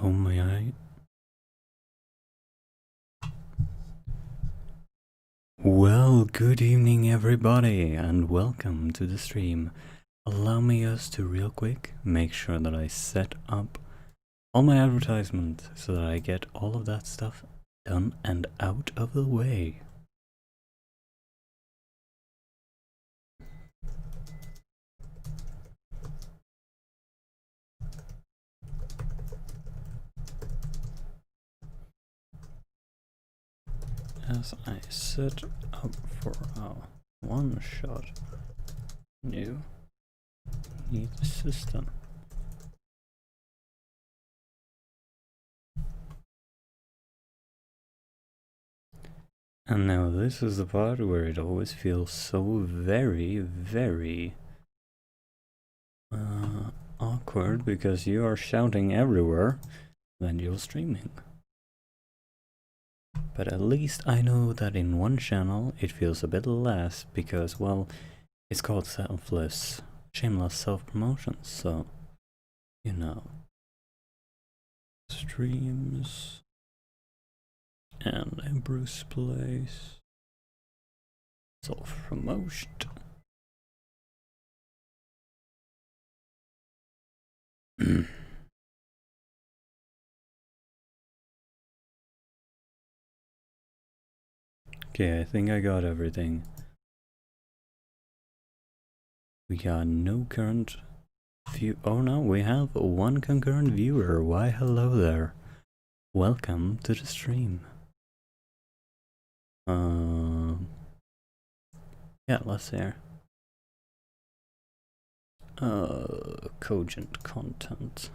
Oh my. Well, good evening everybody and welcome to the stream. Allow me just to real quick make sure that I set up all my advertisements so that I get all of that stuff done and out of the way. As I set up for our one-shot new neat system. And now this is the part where it always feels so very awkward because you are shouting everywhere when you're streaming. But at least I know that in one channel it feels a bit less because, well, it's called shameless self-promotion, so, you know. Streams and Ebru's place. Self-promotion. Okay, I think I got everything. We got no current view. Oh no, we have one concurrent viewer. Why, hello there. Welcome to the stream. Yeah, let's see here. Cogent content.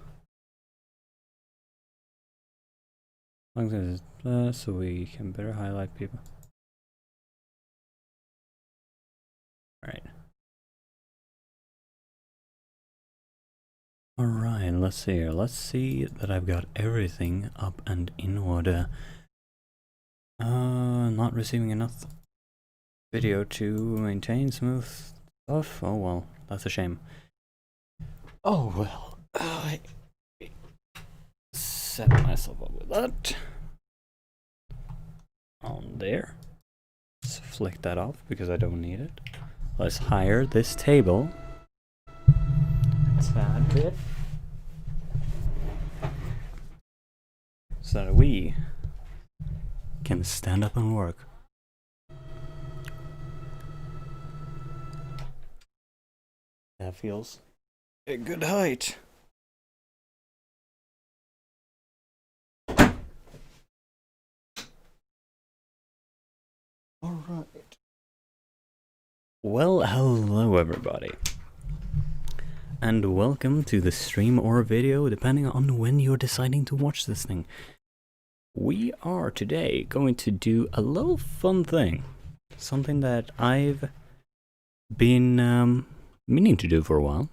As long as it's so we can better highlight people. Alright. Alright, let's see here. Let's see that I've got everything up and in order. Not receiving enough video to maintain smooth stuff. Oh well, that's a shame. Oh well, I set myself up with that. On there. Let's flick that off because I don't need it. Let's hire this table. Tad bit. So that we can stand up and work. That feels a good height. Alright. Well, hello everybody. And welcome to the stream or video, depending on when you're deciding to watch this thing. We are today going to do a little fun thing. Something that I've been meaning to do for a while.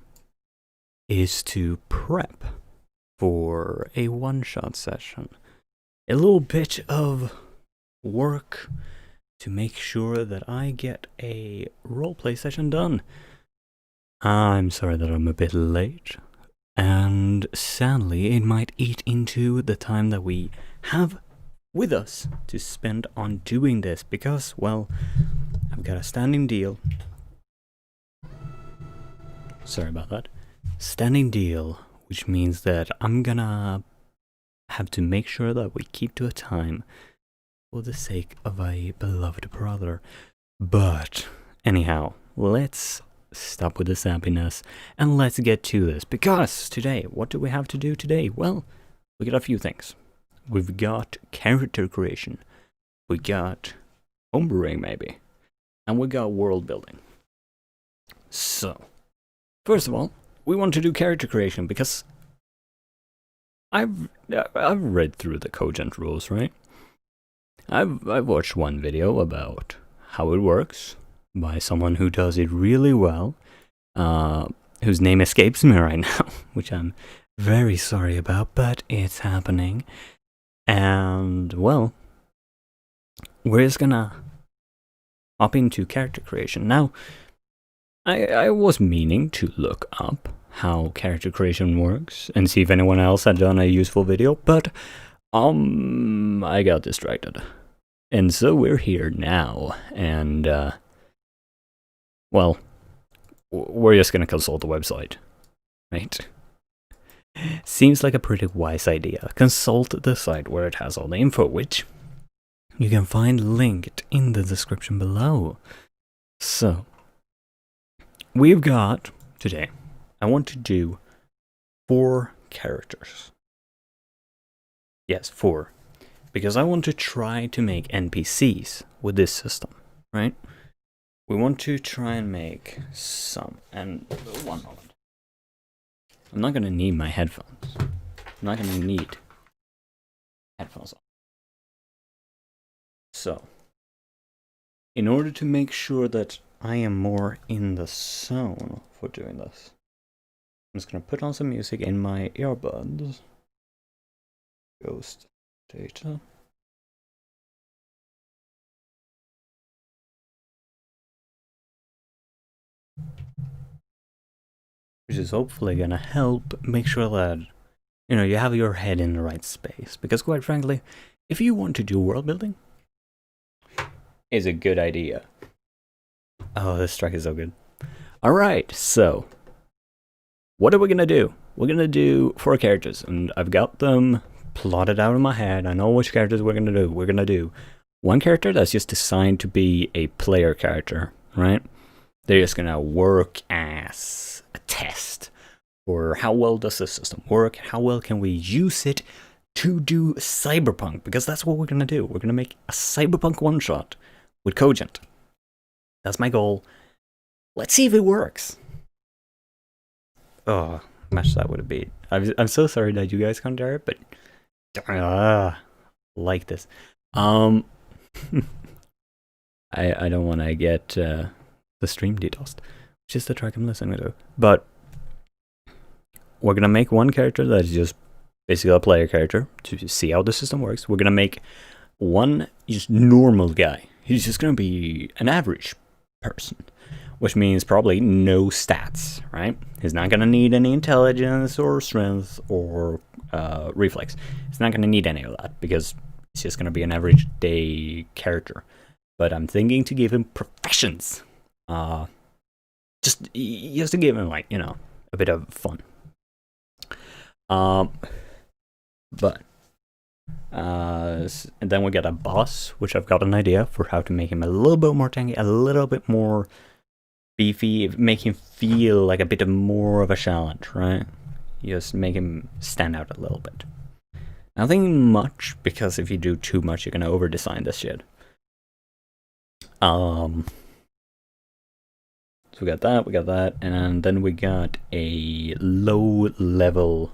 Is to prep for a one-shot session. A little bit of work to make sure that I get a roleplay session done. I'm sorry that I'm a bit late, and sadly it might eat into the time that we have with us to spend on doing this because, well, I've got a standing deal. Sorry about that. Standing deal, which means that I'm gonna have to make sure that we keep to a time for the sake of a beloved brother. But anyhow, let's stop with the sappiness and let's get to this, because today, what do we have to do today? Well, we got a few things. We've got character creation, we got homebrewing maybe, and we got world building. So, first of all, we want to do character creation because I've read through the Cogent rules, right? I've watched one video about how it works by someone who does it really well, whose name escapes me right now, which I'm very sorry about, but it's happening. And well, we're just gonna hop into character creation. Now, I was meaning to look up how character creation works and see if anyone else had done a useful video, but I got distracted. And so we're here now, and well, we're just gonna consult the website, right? Seems like a pretty wise idea. Consult the site where it has all the info, which you can find linked in the description below. So, we've got, today, I want to do 4 characters. Yes, 4. Because I want to try to make NPCs with this system, right? We want to try and make some, and 1 moment. I'm not gonna need my headphones. I'm not gonna need headphones on. So, in order to make sure that I am more in the zone for doing this, I'm just gonna put on some music in my earbuds. Ghost data. Which is hopefully gonna help make sure that, you know, you have your head in the right space. Because quite frankly, if you want to do world building, it's a good idea. Oh, this track is so good. Alright, so what are we gonna do? We're gonna do 4 characters, and I've got them plotted out in my head. I know which characters we're gonna do. We're gonna do 1 character that's just designed to be a player character, right? They're just gonna work as a test for how well does the system work, how well can we use it to do cyberpunk, because that's what we're gonna do. We're gonna make a cyberpunk one-shot with Cogent. That's my goal. Let's see if it works. Oh, match that with a beat. I'm so sorry that you guys can't hear it, but like this. I don't want to get the stream DDoSed, which is the track I'm listening to. But we're gonna make 1 character that is just basically a player character to see how the system works. We're gonna make 1 just normal guy. He's just gonna be an average person, which means probably no stats, right? He's not gonna need any intelligence or strength or reflex. He's not gonna need any of that because it's just gonna be an average day character. But I'm thinking to give him professions, just to give him, like, you know, a bit of fun. And then we get a boss, which I've got an idea for how to make him a little bit more tanky, a little bit more beefy, make him feel like a bit more of a challenge, right? Just make him stand out a little bit. Nothing much, because if you do too much, you're gonna over-design this shit. So we got that, and then we got a low-level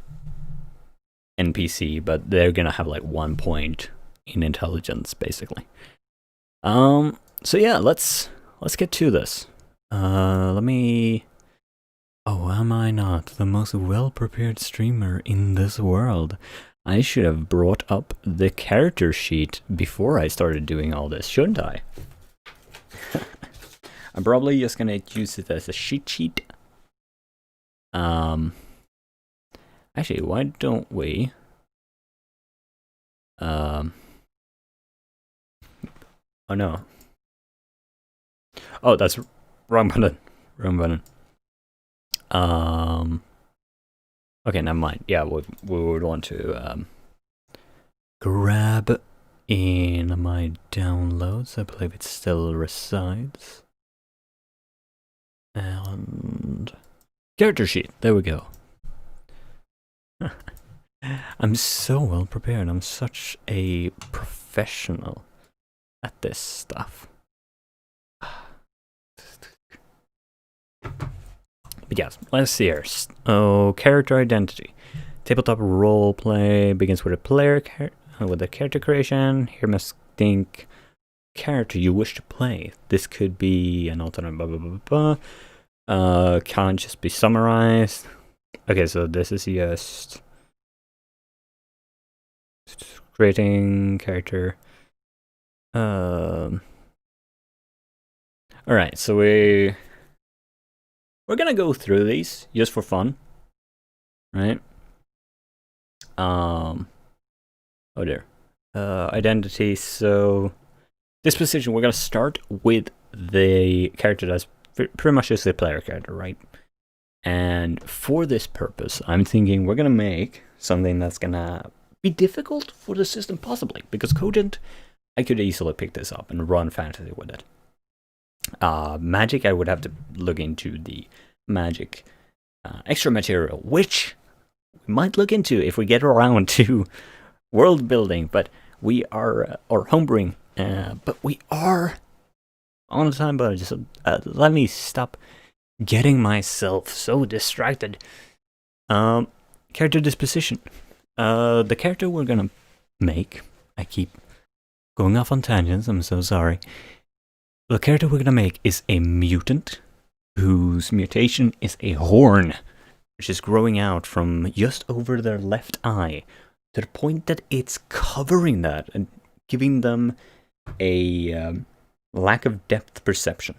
NPC, but they're gonna have like 1 point in intelligence, basically. So yeah, let's get to this. Let me... Oh, am I not the most well-prepared streamer in this world? I should have brought up the character sheet before I started doing all this, shouldn't I? I'm probably just gonna use it as a cheat sheet. Actually, why don't we... Oh no. Oh, that's wrong button. Wrong button. Okay, never mind. Yeah, we would want to grab in my downloads. I believe it still resides. And character sheet. There we go. I'm so well prepared. I'm such a professional at this stuff. But yes, let's see here. Oh, character identity. Tabletop roleplay begins with a player with a character creation. Here must think character you wish to play. This could be an alternate blah blah blah blah. Can't just be summarized. Okay, so this is just creating character. Alright, so we're gonna go through these just for fun. right? Oh dear. Identity. So disposition. We're gonna start with the character that's pretty much just the player character, right? And for this purpose, I'm thinking we're gonna make something that's gonna be difficult for the system, possibly, because Cogent, I could easily pick this up and run fantasy with it. Magic, I would have to look into the magic extra material, which we might look into if we get around to world building, but we are, or homebrewing, but we are on a time budget, so let me stop getting myself so distracted. Character disposition. The character we're gonna make, I keep going off on tangents, I'm so sorry. The character we're gonna make is a mutant whose mutation is a horn, which is growing out from just over their left eye to the point that it's covering that and giving them a lack of depth perception.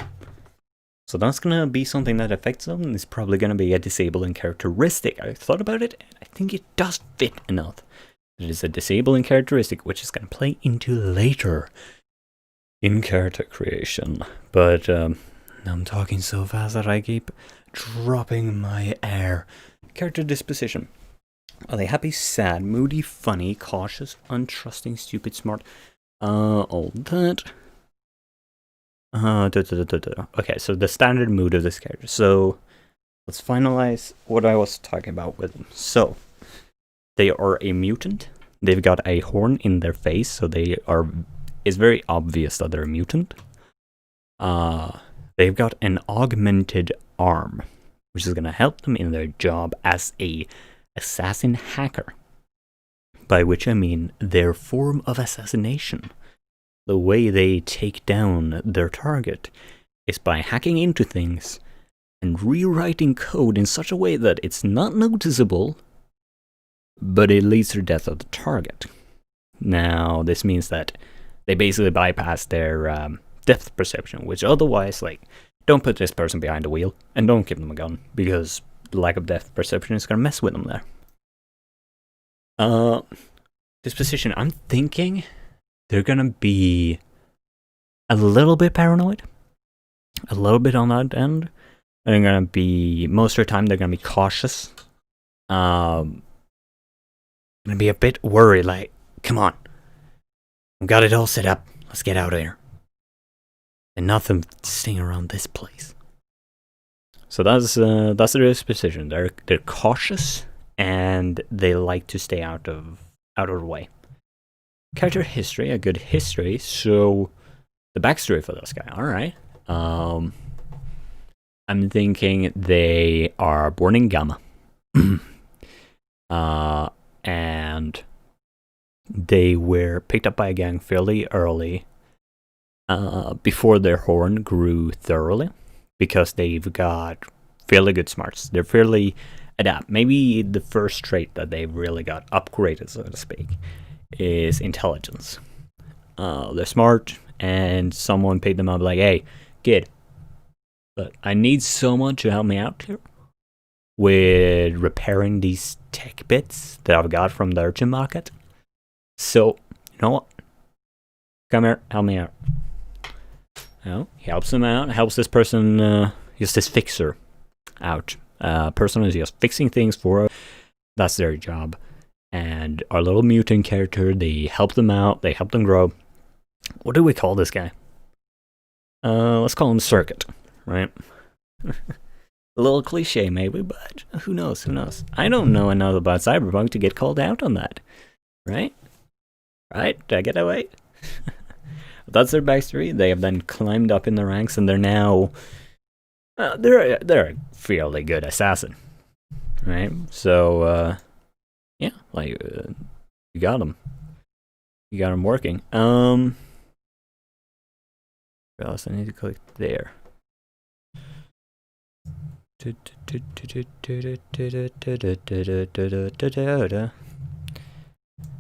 So that's going to be something that affects them. It's probably going to be a disabling characteristic. I thought about it, and I think it does fit enough. It is a disabling characteristic, which is going to play into later in character creation. But I'm talking so fast that I keep dropping my air. Character disposition. Are they happy, sad, moody, funny, cautious, untrusting, stupid, smart? All that. Okay, so the standard mood of this character. So let's finalize what I was talking about with them. So they are a mutant. They've got a horn in their face, so it's very obvious that they're a mutant. They've got an augmented arm, which is going to help them in their job as a assassin hacker. By which I mean their form of assassination. The way they take down their target is by hacking into things and rewriting code in such a way that it's not noticeable, but it leads to the death of the target. Now, this means that they basically bypass their depth perception, which otherwise, like, don't put this person behind the wheel and don't give them a gun, because the lack of depth perception is going to mess with them there. Disposition, I'm thinking they're going to be a little bit paranoid. A little bit on that end. They're going to be, most of the time, they're going to be cautious. Going to be a bit worried, like, come on. I've got it all set up. Let's get out of here. And nothing staying around this place. So that's their disposition. They're cautious, and they like to stay out of the way. Character history, a good history. So the backstory for this guy. All right. I'm thinking they are born in Gamma, and they were picked up by a gang fairly early, before their horn grew thoroughly, because they've got fairly good smarts. They're fairly adept. Maybe the first trait that they've really got upgraded, so to speak, is intelligence. They're smart, and someone picked them up like, hey, kid, but I need someone to help me out here with repairing these tech bits that I've got from the urchin market. So, you know what? Come here, help me out. Well, he helps him out, helps this person, just this fixer out. Person is just fixing things for her. That's their job. And our little mutant character, they help them out, they help them grow. What do we call this guy? Let's call him Circuit, right? A little cliche maybe, but who knows? I don't know enough about Cyberpunk to get called out on that, right? Right? Did I get that right? That's their backstory. They have then climbed up in the ranks, and they're now they're a fairly good assassin, right? So yeah, like you got them working. What else? I need to click there.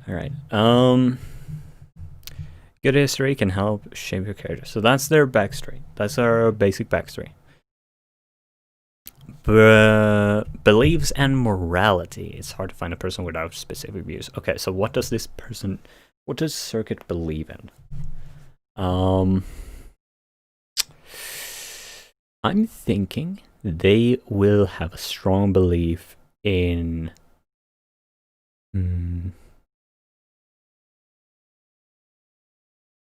All right. Good history can help shape your character. So that's their backstory. That's our basic backstory. Beliefs and morality. It's hard to find a person without specific views. Okay, so what does Circuit believe in? I'm thinking they will have a strong belief in in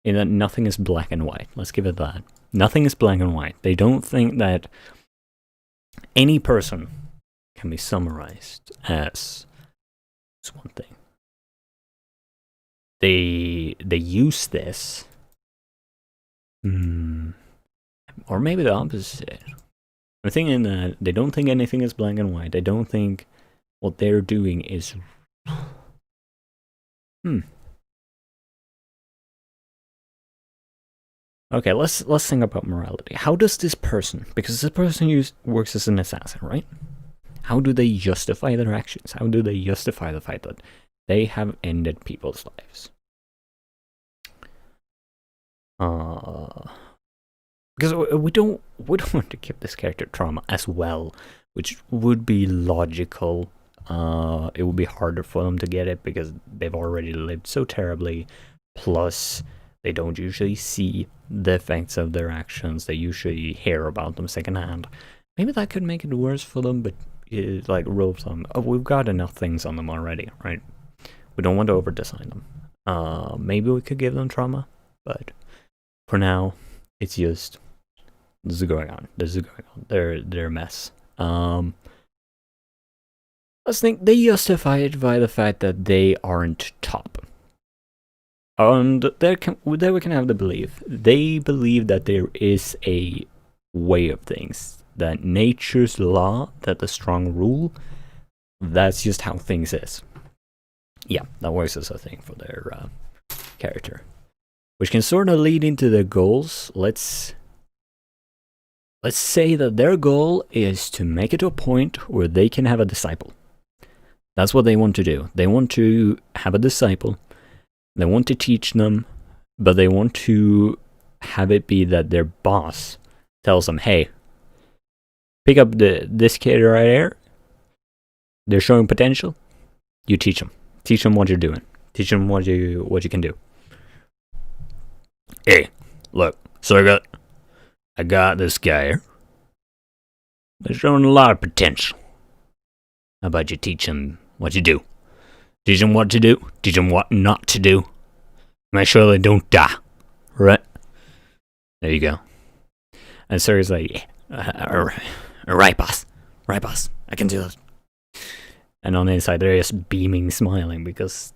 that nothing is black and white. Let's give it that. Nothing is black and white. They don't think that any person can be summarized as one thing. They use this, or maybe the opposite. I'm thinking that they don't think anything is black and white. They don't think what they're doing is. Okay, let's think about morality. How does this person, because this person works as an assassin, right? How do they justify their actions? How do they justify the fact that they have ended people's lives? Because we don't want to give this character trauma as well, which would be logical. It would be harder for them to get it because they've already lived so terribly. Plus, they don't usually see the effects of their actions. They usually hear about them secondhand. Maybe that could make it worse for them, but like rule of thumb, we've got enough things on them already, right? We don't want to over-design them. Maybe we could give them trauma, but for now, it's just this is going on. They're a mess. Let's think they justify it by the fact that they aren't top. And there we can have the belief. They believe that there is a way of things, that nature's law, that the strong rule, that's just how things is. Yeah, that works as a thing for their character. Which can sort of lead into their goals. Let's say that their goal is to make it to a point where they can have a disciple. That's what they want to do. They want to have a disciple. They want to teach them, but they want to have it be that their boss tells them, hey, pick up this kid right here. They're showing potential. You teach them. Teach them what you're doing. Teach them what you can do. Hey, look, Circuit, I got this guy here. They're showing a lot of potential. How about you teach them what you do? Teach them what to do. Teach them what not to do. Make sure they don't die. Right? There you go. And Circuit's like, right, boss. Right, boss. I can do this. And on the inside, they're just beaming, smiling because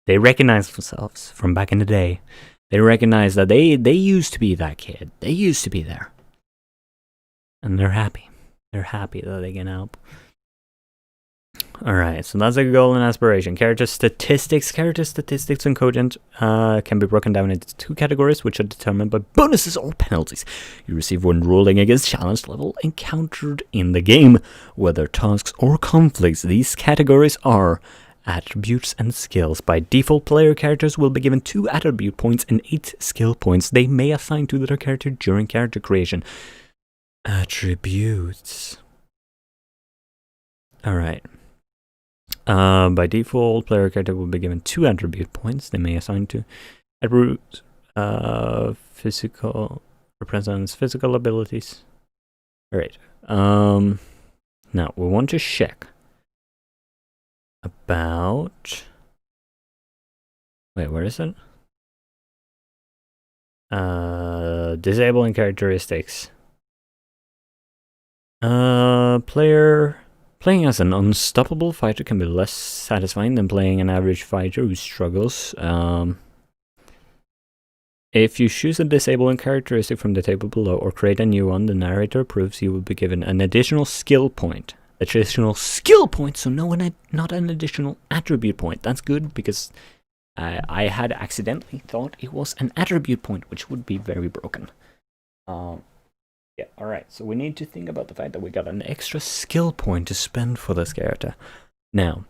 they recognize themselves from back in the day. They recognize that they used to be that kid. They used to be there. And they're happy. They're happy that they can help. Alright, so that's a goal and aspiration. Character statistics in Cogent can be broken down into two categories, which are determined by bonuses or penalties you receive when rolling against challenge level encountered in the game. Whether tasks or conflicts, these categories are attributes and skills. By default, player characters will be given 2 attribute points and 8 skill points they may assign to their character during character creation. Attributes. Alright. By default, player character will be given 2 attribute points they may assign to attributes. Physical represents physical abilities. Alright. Now we want to check about. Wait, where is it? Disabling characteristics. Playing as an unstoppable fighter can be less satisfying than playing an average fighter who struggles. If you choose a disabling characteristic from the table below or create a new one, the narrator approves you will be given an additional skill point. So not an additional attribute point. That's good because I had accidentally thought it was an attribute point, which would be very broken. Yeah, alright, so we need to think about the fact that we got an extra skill point to spend for this character. Now,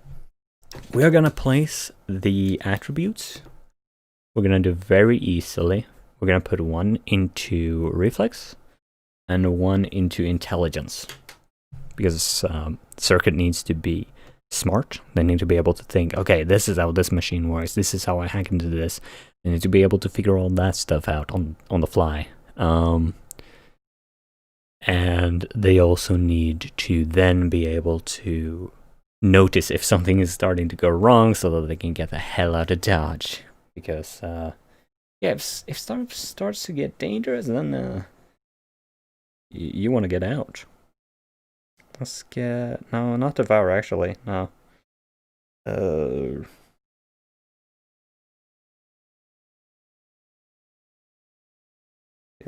we are gonna place the attributes. We're gonna do very easily. We're gonna put 1 into reflex and 1 into intelligence. because circuit needs to be smart. They need to be able to think, okay, this is how this machine works, this is how I hack into this. They need to be able to figure all that stuff out on the fly. And they also need to then be able to notice if something is starting to go wrong so that they can get the hell out of Dodge. Because, if stuff starts to get dangerous, then you want to get out. Let's get... No, not Devour, actually. No.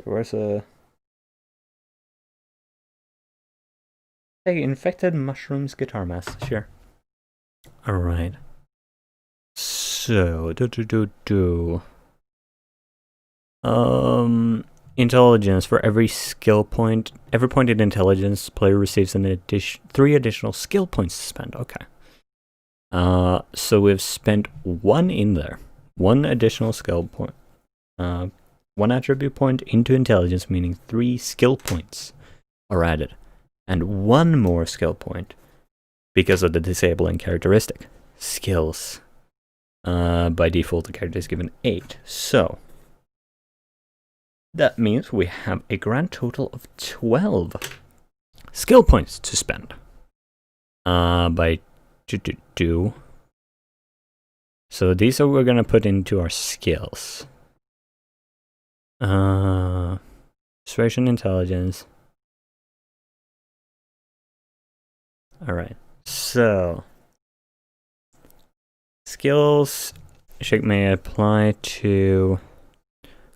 Where's a... Hey, Infected Mushrooms Guitar Mask, sure. Alright. So, intelligence. For every skill point, every point in intelligence, player receives an 3 additional skill points to spend. Okay. So we've spent 1 in there. 1 additional skill point. 1 attribute point into intelligence, meaning 3 skill points are added. And 1 more skill point because of the disabling characteristic. Skills. By default, the character is given 8. So that means we have a grand total of 12 skill points to spend. By do. So these are what we're gonna put into our skills. Persuasion, intelligence. Alright, so skills may apply to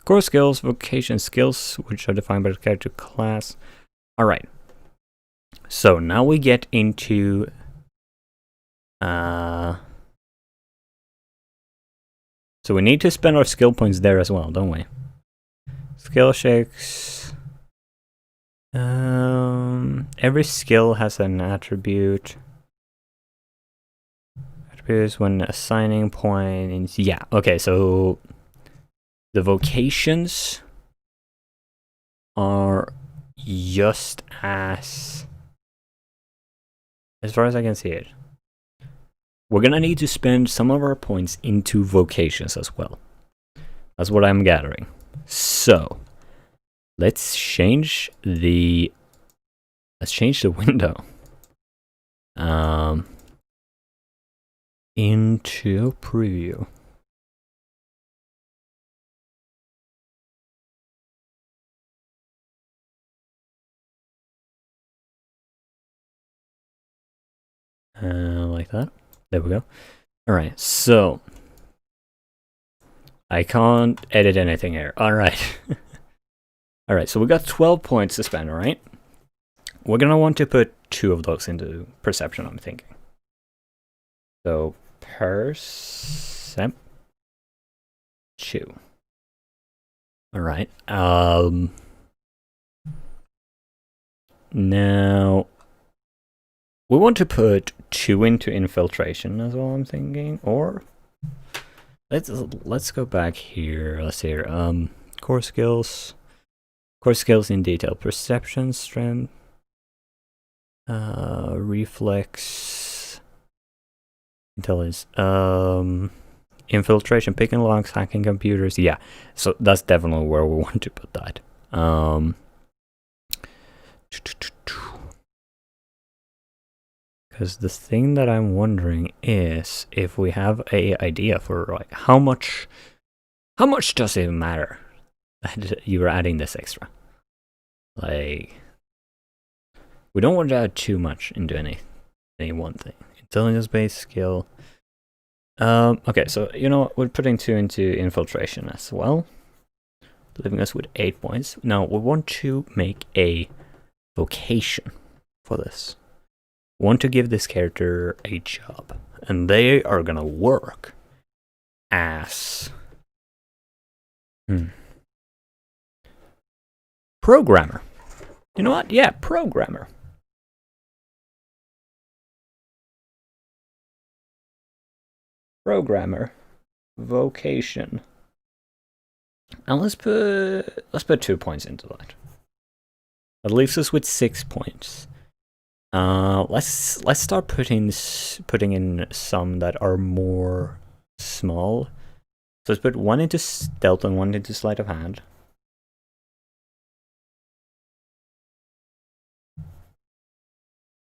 core skills, vocation skills, which are defined by the character class. Alright, so now we get into so we need to spend our skill points there as well, don't we? Skill shakes. Every skill has an attribute. Attributes when assigning points. Yeah, okay, so the vocations are just as far as I can see it. We're gonna need to spend some of our points into vocations as well. That's what I'm gathering. So let's change the window into preview. Like that. There we go. Alright, so I can't edit anything here. Alright. Alright, so we got 12 points to spend, alright? We're gonna want to put 2 of those into perception, I'm thinking. So, percep 2. Alright, now we want to put 2 into infiltration as well, I'm thinking, or let's go back here. Let's see here. Core skills in detail, perception, strength, reflex, intelligence, infiltration, picking locks, hacking computers. Yeah, so that's definitely where we want to put that. Because the thing that I'm wondering is if we have a idea for like how much does it matter that you're adding this extra? Like, we don't want to add too much into any one thing. Intelligence-based skill. Okay, so you know what? We're putting 2 into infiltration as well, leaving us with 8 points. Now we want to make a vocation for this. We want to give this character a job, and they are gonna work as programmer. You know what? Yeah, programmer. Programmer vocation. And let's put 2 points into that. That leaves us with 6 points. Let's start putting in some that are more small. So let's put one into stealth and one into sleight of hand.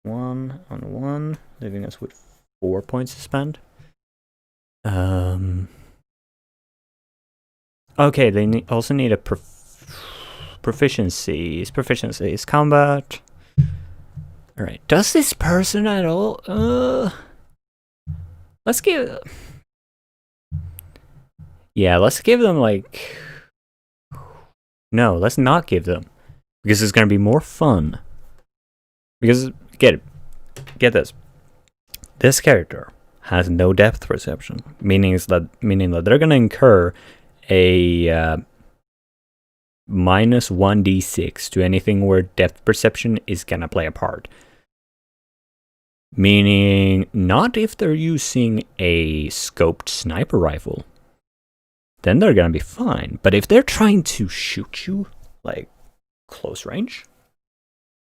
One on one, leaving us with 4 points to spend. Okay, they also need a proficiency. Proficiency is combat. All right. Does this person at all? Let's give. Yeah, let's give them like. No, let's not give them, because it's gonna be more fun. Because get this. This character has no depth perception, meaning that they're gonna incur a minus 1d6 to anything where depth perception is gonna play a part. Meaning, not if they're using a scoped sniper rifle. Then they're gonna be fine. But if they're trying to shoot you, like, close range,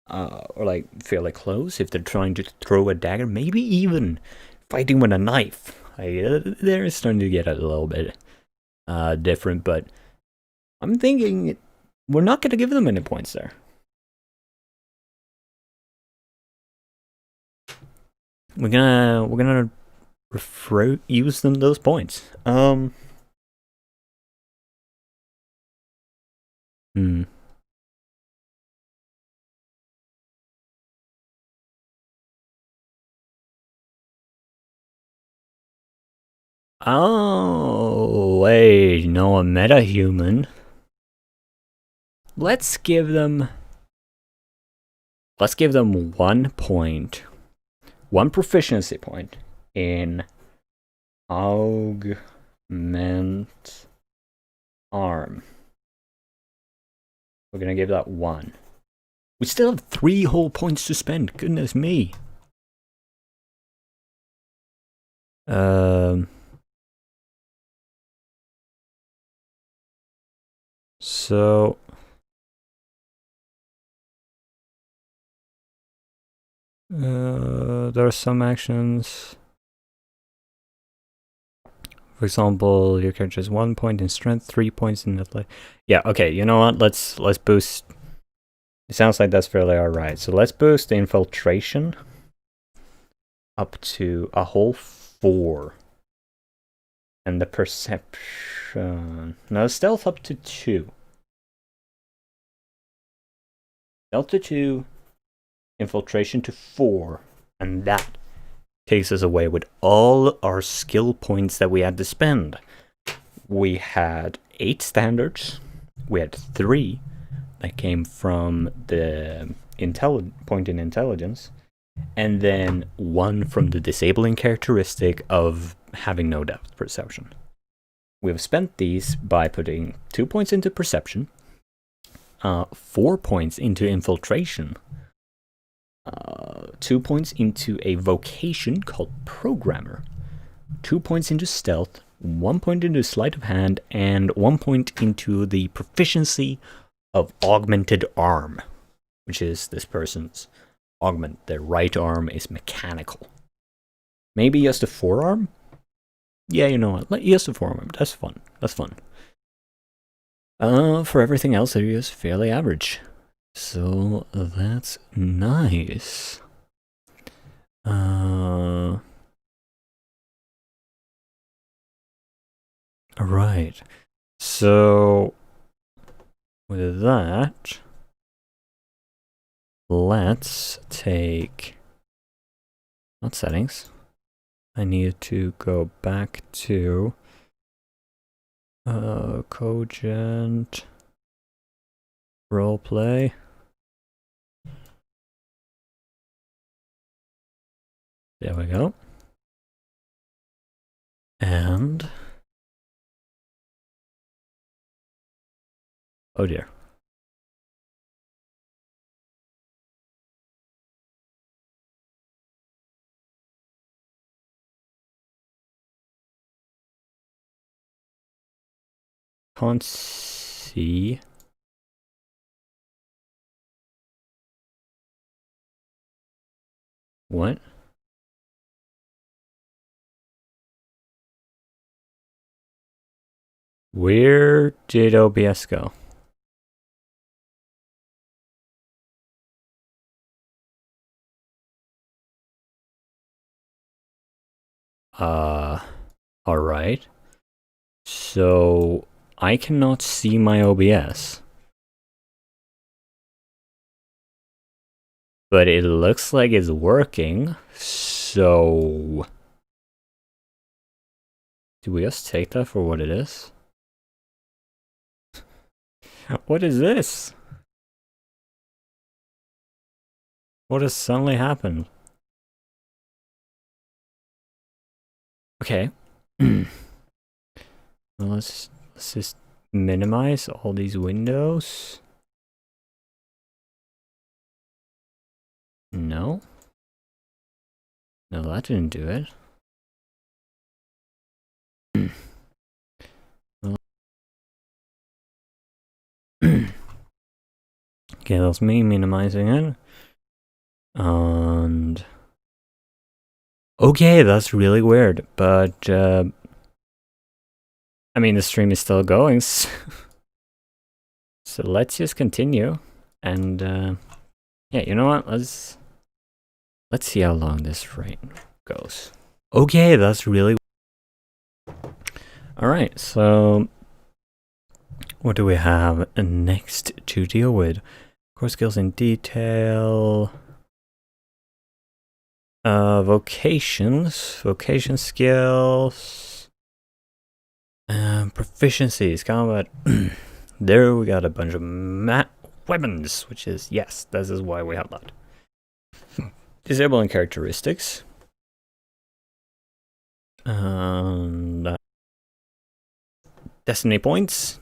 or like fairly close, if they're trying to throw a dagger, maybe even fighting with a knife, they're starting to get a little bit different. But I'm thinking we're not gonna give them any points there. We're gonna use them those points. Oh, wait, no, a metahuman. Let's give them 1 point. 1 proficiency point in augment arm. We're gonna give that 1. We still have 3 whole points to spend. Goodness me. So there are some actions. For example, your character has 1 point in strength, 3 points in athletic. Yeah, okay, you know what? Let's boost. It sounds like that's fairly alright. So let's boost the infiltration up to a whole 4. And the perception. No, stealth up to 2. Stealth to 2, infiltration to 4, and that takes us away with all our skill points that we had to spend. We had 8 standards. We had 3 that came from the point in intelligence, and then 1 from the disabling characteristic of having no depth perception. We have spent these by putting 2 points into perception, 4 points into infiltration, 2 points into a vocation called programmer, 2 points into stealth, 1 point into sleight of hand, and 1 point into the proficiency of augmented arm, which is this person's augment. Their right arm is mechanical. Maybe just a forearm? Yeah, you know what? Just a forearm. That's fun. For everything else, it is fairly average. So that's nice. Alright. So with that, let's take not settings. I need to go back to Cogent roleplay. There we go. And oh dear. Can't see. What? Where did OBS go? Alright. So, I cannot see my OBS. But it looks like it's working, so... Do we just take that for what it is? What is this? What has suddenly happened? Okay. Well, let's just minimize all these windows. No. No, that didn't do it. Well, okay, that's me minimizing it. And... Okay, that's really weird, but... I mean, the stream is still going, so let's just continue. And, yeah, you know what? Let's see how long this frame goes. Okay, that's really... Alright, so... What do we have next to deal with? Core skills in detail... vocation skills... proficiencies, combat... There we got a bunch of weapons, which is, yes, this is why we have that. Disabling characteristics. And destiny points.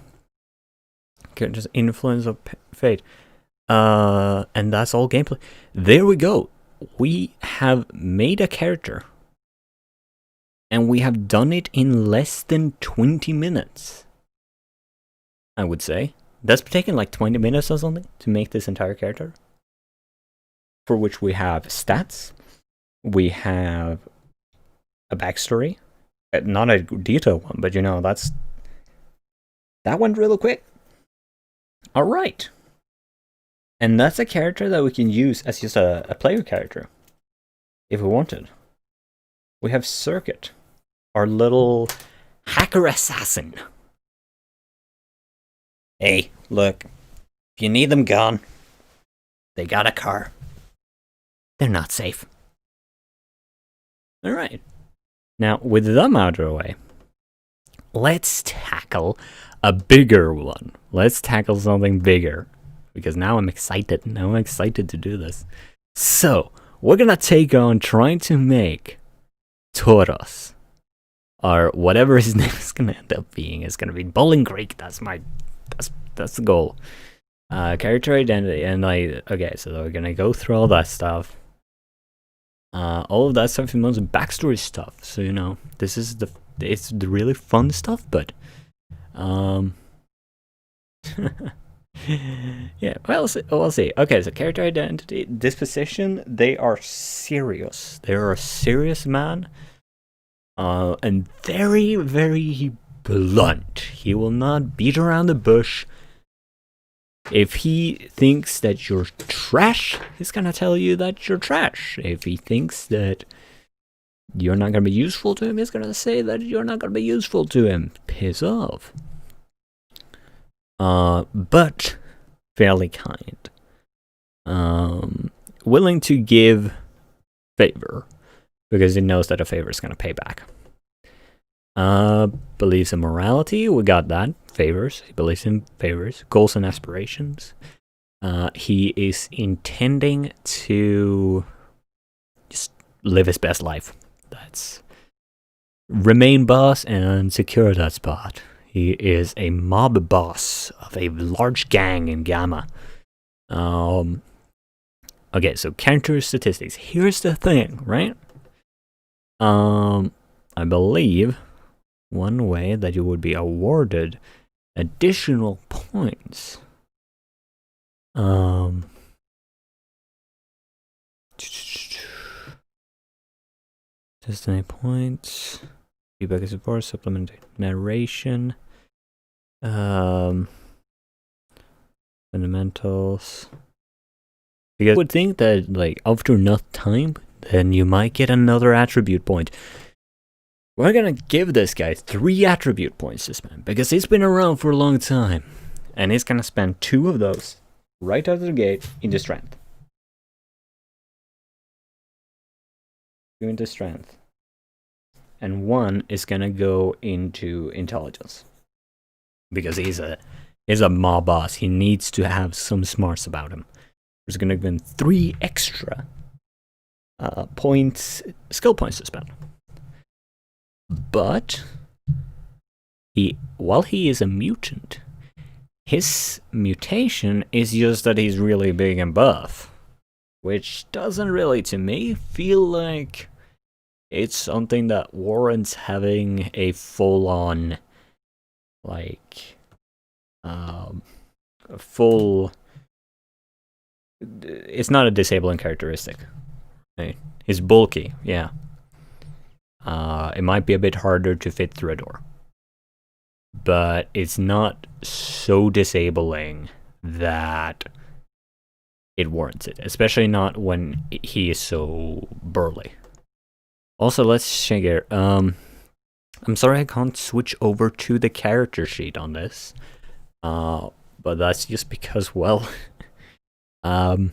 Just influence of fate. And that's all gameplay. There we go. We have made a character. And we have done it in less than 20 minutes. I would say. That's taken like 20 minutes or something to make this entire character. For which we have stats. We have a backstory. Not a detailed one, but you know, that went real quick. Alright. And that's a character that we can use as just a player character. If we wanted. We have Circuit. Our little hacker assassin. Hey, look. If you need them gone, they got a car. They're not safe. Alright. Now, with them out of the way, let's tackle a bigger one. Let's tackle something bigger. Because now I'm excited. Now I'm excited to do this. So, we're gonna take on trying to make Toros. Or whatever his name is gonna end up being. It's gonna be Bowling Creek. That's the goal. Character identity. And okay, so we're gonna go through all that stuff. All of that stuff involves backstory stuff. So, you know, it's the really fun stuff, but yeah, we'll see. Okay, so character identity, disposition, they are serious. They are a serious man. And very, very blunt. He will not beat around the bush. If he thinks that you're trash, he's gonna tell you that you're trash. If he thinks that you're not gonna be useful to him, he's gonna say that you're not gonna be useful to him. Piss off. But fairly kind. Willing to give favor because he knows that a favor is gonna pay back. Believes in morality. We got that. Favors. He believes in favors. Goals and aspirations. He is intending to just live his best life. That's remain boss and secure that spot. He is a mob boss of a large gang in Gamma. Okay, so character statistics. Here's the thing, right? I believe one way that you would be awarded additional points. Destiny points. Feedback and support, supplement narration. Fundamentals. Because I would think that, like, after enough time, then you might get another attribute point. We're gonna give this guy 3 attribute points to spend, because he's been around for a long time. And he's gonna spend 2 of those right out of the gate into strength. 2 into strength. And 1 is gonna go into intelligence. Because he's a mob boss. He needs to have some smarts about him. There's gonna be 3 extra points, skill points to spend. But while he is a mutant, his mutation is just that he's really big and buff, which doesn't really, to me, feel like it's something that warrants having a full-on, like, full. It's not a disabling characteristic. Right? He's bulky, yeah. It might be a bit harder to fit through a door, but it's not so disabling that it warrants it, especially not when he is so burly. Also, let's check here. I'm sorry I can't switch over to the character sheet on this, but that's just because, well, I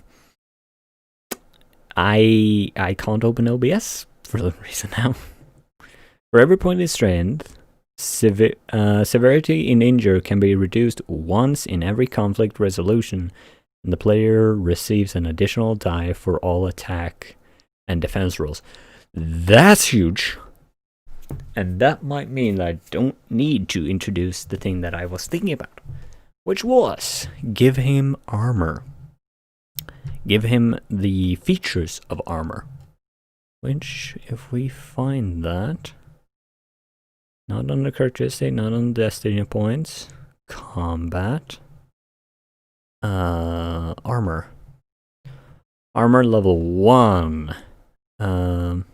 can't open OBS for some reason now. For every point in strength, severity in injury can be reduced once in every conflict resolution, and the player receives an additional die for all attack and defense rolls. That's huge! And that might mean that I don't need to introduce the thing that I was thinking about, which was give him armor. Give him the features of armor. Which, if we find that, not on the characteristic, not on the destiny points, combat, armor. Armor level 1. Armor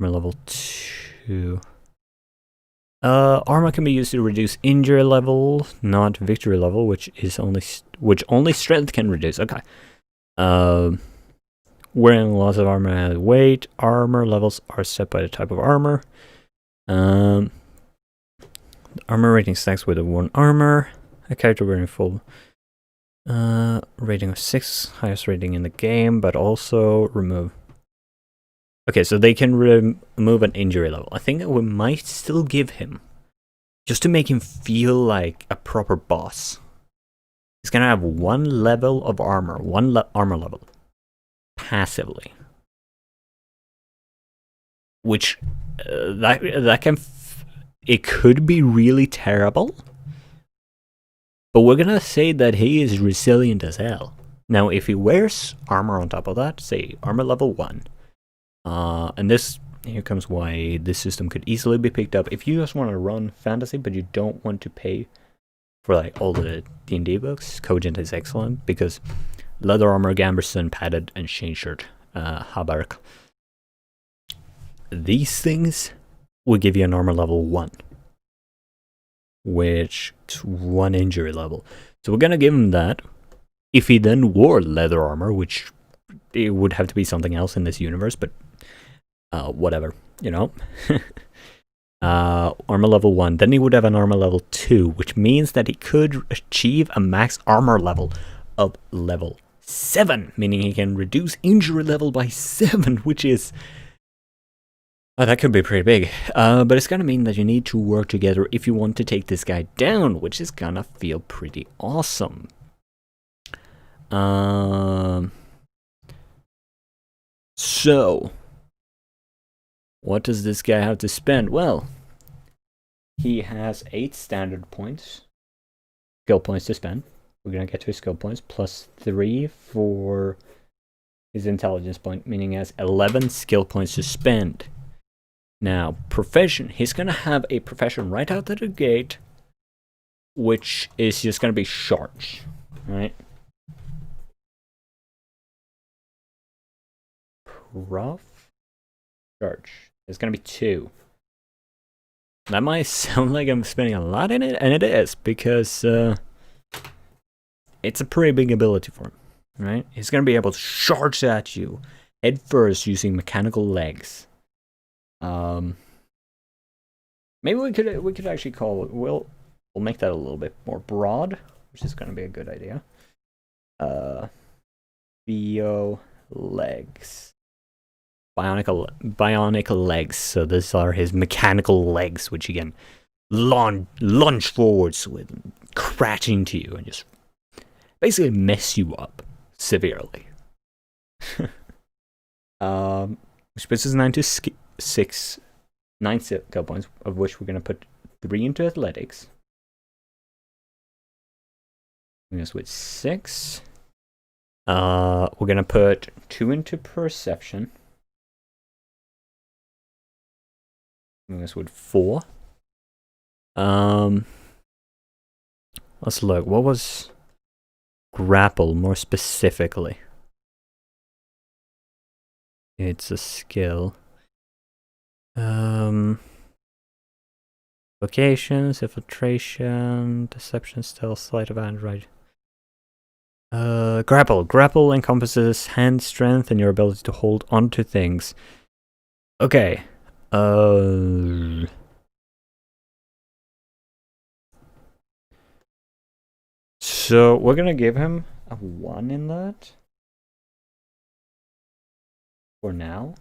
level 2. Armor can be used to reduce injury level, not victory level, which only strength can reduce. Okay. Wearing lots of armor has weight. Armor levels are set by the type of armor. The armor rating stacks with a 1 armor. A character wearing full rating of 6, highest rating in the game, but also remove. Okay, so they can remove an injury level. I think that we might still give him, just to make him feel like a proper boss. He's gonna have 1 level of armor, armor level, passively. Which, that can, it could be really terrible, but we're gonna say that he is resilient as hell. Now, if he wears armor on top of that, say armor level 1, and this, here comes why this system could easily be picked up if you just want to run fantasy, but you don't want to pay for like all the D&D books. Cogent is excellent because leather armor, gambeson, padded, and chain shirt, habark. These things will give you an armor level 1, which is 1 injury level. So we're gonna give him that. If he then wore leather armor, which it would have to be something else in this universe, but whatever, you know. Armor level 1, then he would have an armor level 2, which means that he could achieve a max armor level of level 7, meaning he can reduce injury level by 7, which is, that could be pretty big. But it's gonna mean that you need to work together if you want to take this guy down, which is gonna feel pretty awesome. So, what does this guy have to spend? Well, he has 8 standard points, skill points to spend. We're gonna get to his skill points, plus 3 for his intelligence point, meaning he has 11 skill points to spend. Now, profession, he's gonna have a profession right out of the gate, which is just gonna be sharks, right? Prof? charge. It's gonna be 2. That might sound like I'm spending a lot in it, and it is, because it's a pretty big ability for him, right? He's gonna be able to charge at you head first using mechanical legs. Maybe we could actually call it. We'll make that a little bit more broad, which is gonna be a good idea. Bio legs. Bionic legs. So these are his mechanical legs, which he can lunge forwards with, crash into you, and just basically mess you up severely. Which puts us 9 skill points, of which we're gonna put 3 into athletics. Yes, with 6. We're gonna put 2 into perception. This with 4. Let's look. What was grapple more specifically? It's a skill. Vocations, infiltration, deception, stealth, sleight of hand, right? Grapple. Grapple encompasses hand strength and your ability to hold onto things. Okay. So we're gonna give him a 1 in that. For now.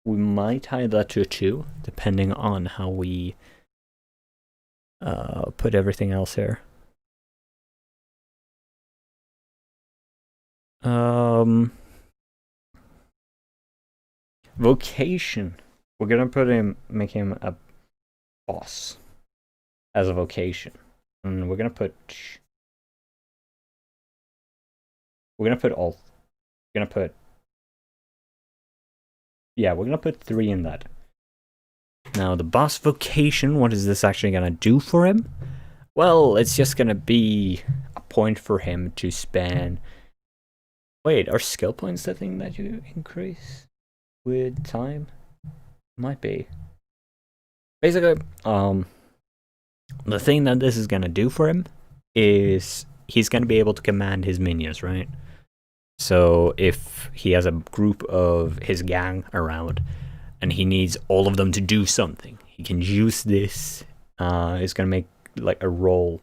We might tie that to a 2, depending on how we put everything else here. Vocation. We're gonna make him a boss as a vocation, and we're gonna put all. We're gonna put 3 in that. Now the boss vocation. What is this actually gonna do for him? Well, it's just gonna be a point for him to spend. Wait, are skill points the thing that you increase with time? Might be. Basically, the thing that this is gonna do for him is he's gonna be able to command his minions, right? So if he has a group of his gang around and he needs all of them to do something, he can use this. It's gonna make like a roll.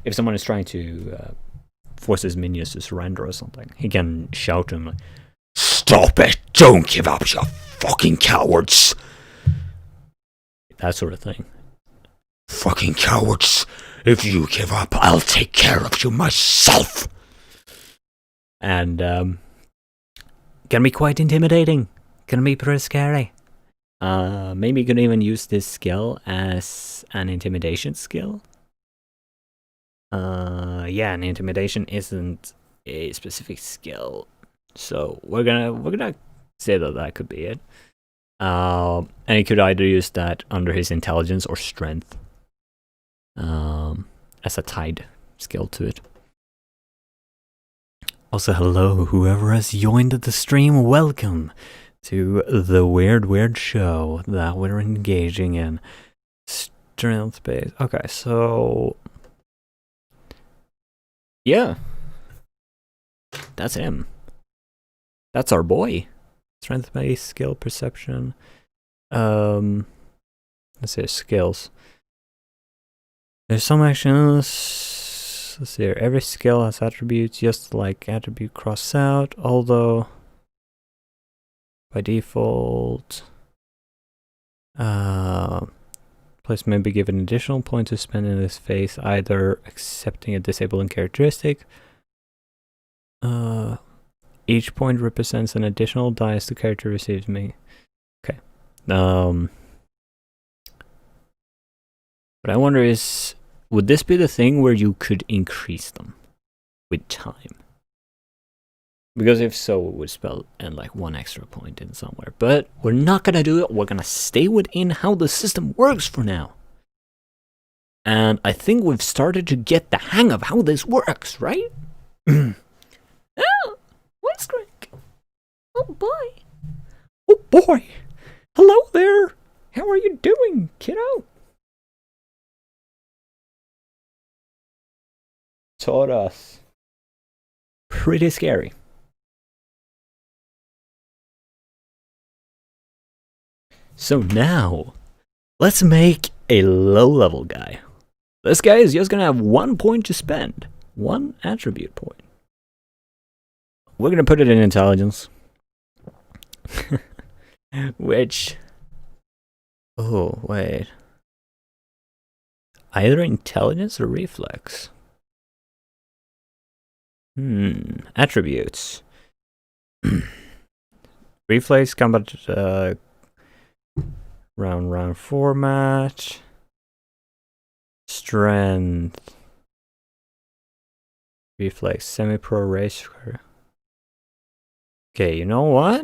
If someone is trying to force his minions to surrender or something, he can shout to him like, "Stop it! Don't give up, you fucking cowards!" That sort of thing. "Fucking cowards! If you give up, I'll take care of you myself!" And gonna be quite intimidating. Gonna be pretty scary. Maybe you can even use this skill as an intimidation skill. Yeah, and intimidation isn't a specific skill, so we're gonna say that could be it. And he could either use that under his intelligence or strength, as a tied skill to it. Also, hello, whoever has joined the stream, welcome to the weird show that we're engaging in. Strength base. Okay, so yeah, that's him. That's our boy. Strength base, skill, perception. Let's see, skills. There's some actions. Let's see here. Every skill has attributes, just like attribute cross out, although by default, players may be given additional points to spend in this phase, either accepting a disabling characteristic. Each point represents an additional dice the character receives. Okay. What I wonder is, would this be the thing where you could increase them with time? Because if so, it would spell in like 1 extra point in somewhere. But we're not gonna do it. We're gonna stay within how the system works for now. And I think we've started to get the hang of how this works, right? Oh, what's Greg? Oh boy. Oh boy. Hello, kiddo. Taught us. Pretty scary. So now, let's make a low-level guy. This guy is just gonna have 1 point to spend. 1 attribute point. We're gonna put it in intelligence. Which... Oh, wait. Either intelligence or reflex. Attributes. Reflex, combat, round format. Strength. Reflex, semi-pro racer. Okay, you know what?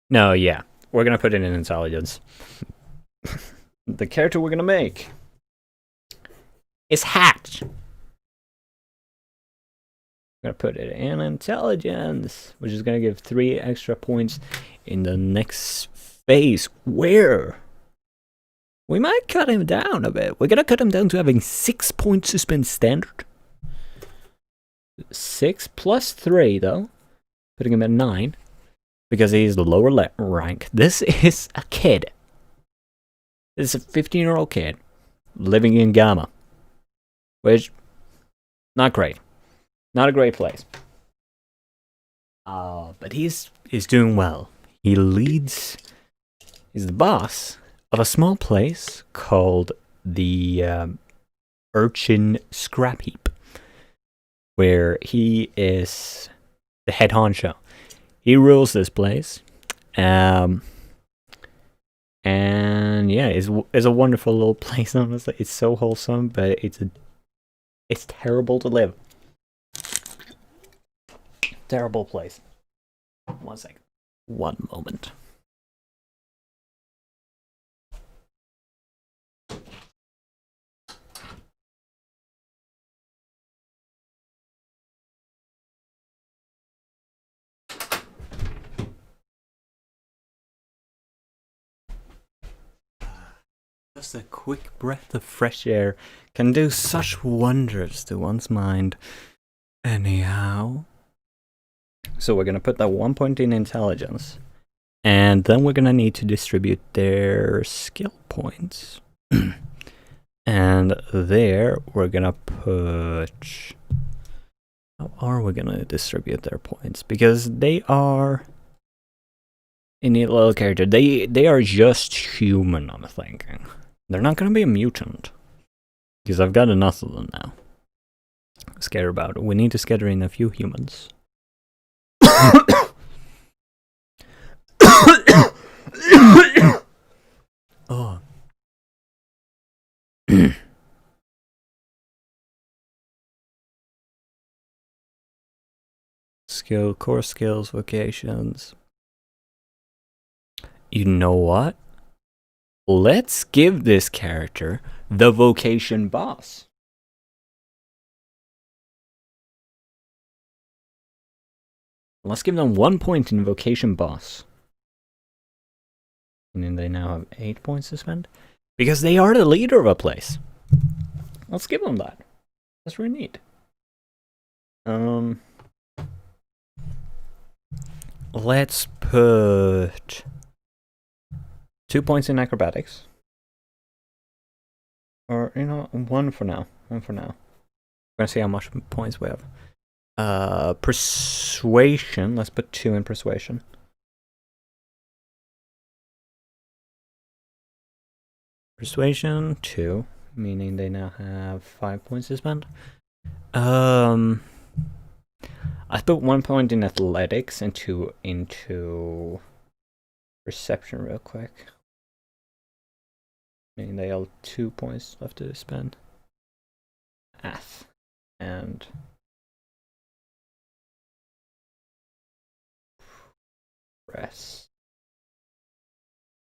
No, yeah. We're gonna put it in intelligence. The character we're gonna make is Hatch. I'm gonna put it in intelligence, which is gonna give 3 extra points in the next phase, where we might cut him down a bit. We're gonna cut him down to having 6 points to spend standard. 6 plus 3, though, putting him at 9, because he's the lower rank. This is a kid. This is a 15-year-old kid living in Gamma, which, not great. Not a great place. But he's doing well. He leads, he's the boss of a small place called the Urchin Scrap Heap, where he is the head honcho. He rules this place. And yeah, it's a wonderful little place, honestly. It's so wholesome, but it's terrible to live. Terrible place. 1 second. 1 moment. Just a quick breath of fresh air can do such wonders to one's mind. Anyhow. So we're going to put that 1 point in intelligence. And then we're going to need to distribute their skill points. And there we're going to put... How are we going to distribute their points? Because they are... a neat little character. They are just human, I'm thinking. They're not going to be a mutant. Because I've got enough of them now. Scared about it. We need to scatter in a few humans. Oh. Core skills, vocations. You know what? Let's give this character the vocation boss. Let's give them 1 point in vocation boss. And then they now have 8 points to spend. Because they are the leader of a place. Let's give them that. That's really neat. Let's put 2 points in acrobatics. Or, you know, 1 for now. 1 for now. We're gonna see how much points we have. Persuasion. Let's put 2 in persuasion. Persuasion 2, meaning they now have 5 points to spend. I put 1 point in athletics and 2 into perception real quick. Meaning they have 2 points left to spend. And rest.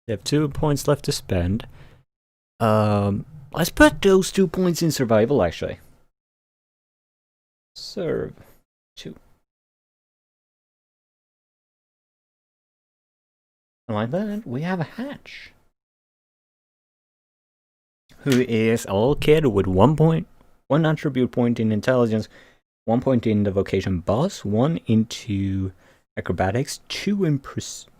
They have 2 points left to spend. Let's put those 2 points in survival, actually. Serve 2. And like that, we have a hatch. who is a little kid with 1 point, 1 attribute point in intelligence, 1 point in the vocation boss, 1 into acrobatics, 2 in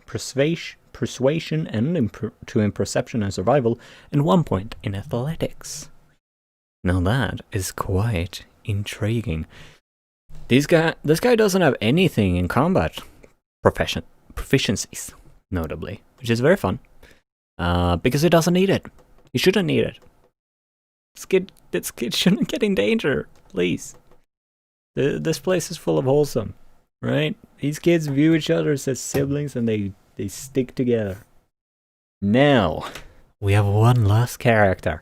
persuasion and 2 in perception and survival, and 1 point in athletics. Now that is quite intriguing. This guy doesn't have anything in combat proficiencies, notably, which is very fun. Because he doesn't need it. He shouldn't need it. This kid shouldn't get in danger, please. This place is full of wholesome, right? These kids view each other as siblings and they stick together. Now, we have one last character.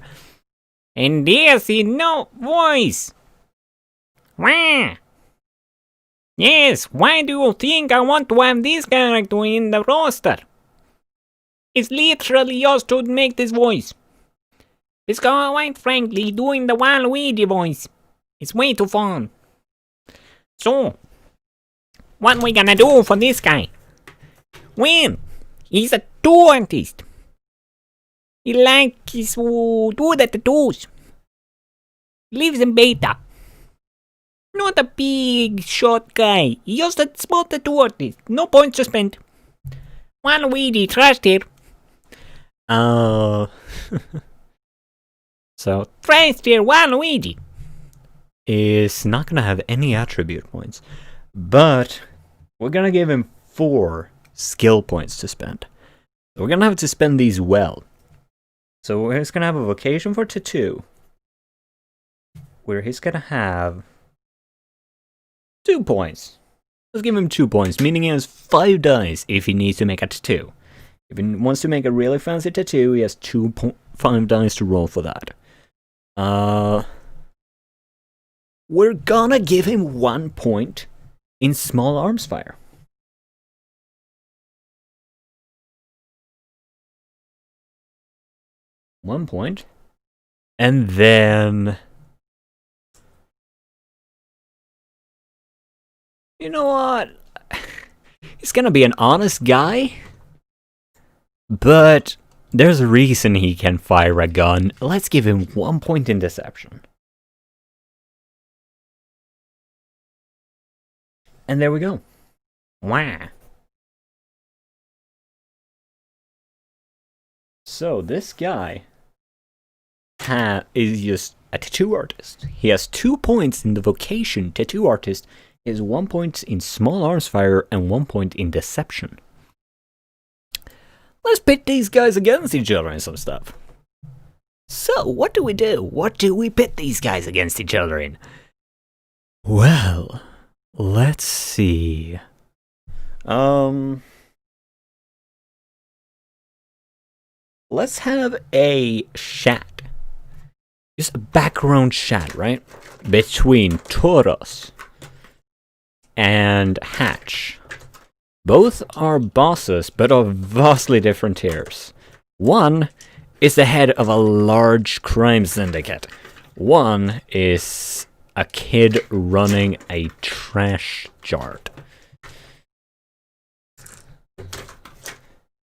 And there's no voice. Wah! Yes, why do you think I want to have this character in the roster? It's literally just to make this voice. Because quite frankly, doing the Waluigi voice is way too fun. So, what we gonna do for this guy? Well, he's a tattoo artist. He likes to do the tattoos. Lives in beta. Not a big shot guy. He's just a small tattoo artist. No points to spend. Waluigi, trust here. So, trust here, Waluigi is not gonna have any attribute points, but we're gonna give him 4 skill points to spend. So we're gonna have to spend these well. So he's gonna have a vocation for tattoo, where he's gonna have 2 points. Let's give him 2 points, meaning he has 5 dice if he needs to make a tattoo. If he wants to make a really fancy tattoo, he has 5 dice to roll for that. We're gonna give him 1 point in small arms fire. One point. And then, you know what? He's gonna be an honest guy, but there's a reason he can fire a gun. Let's give him 1 point in deception. And there we go. Wow. So this guy is just a tattoo artist. He has 2 points in the vocation tattoo artist. He has 1 point in small arms fire and 1 point in deception. Let's pit these guys against each other and some stuff. So, what do we do? What do we pit these guys against each other in? Well, let's see. Let's have a chat. Just a background chat, right? Between Tauros and Hatch. Both are bosses, but of vastly different tiers. One is the head of a large crime syndicate. One is a kid running a trash yard.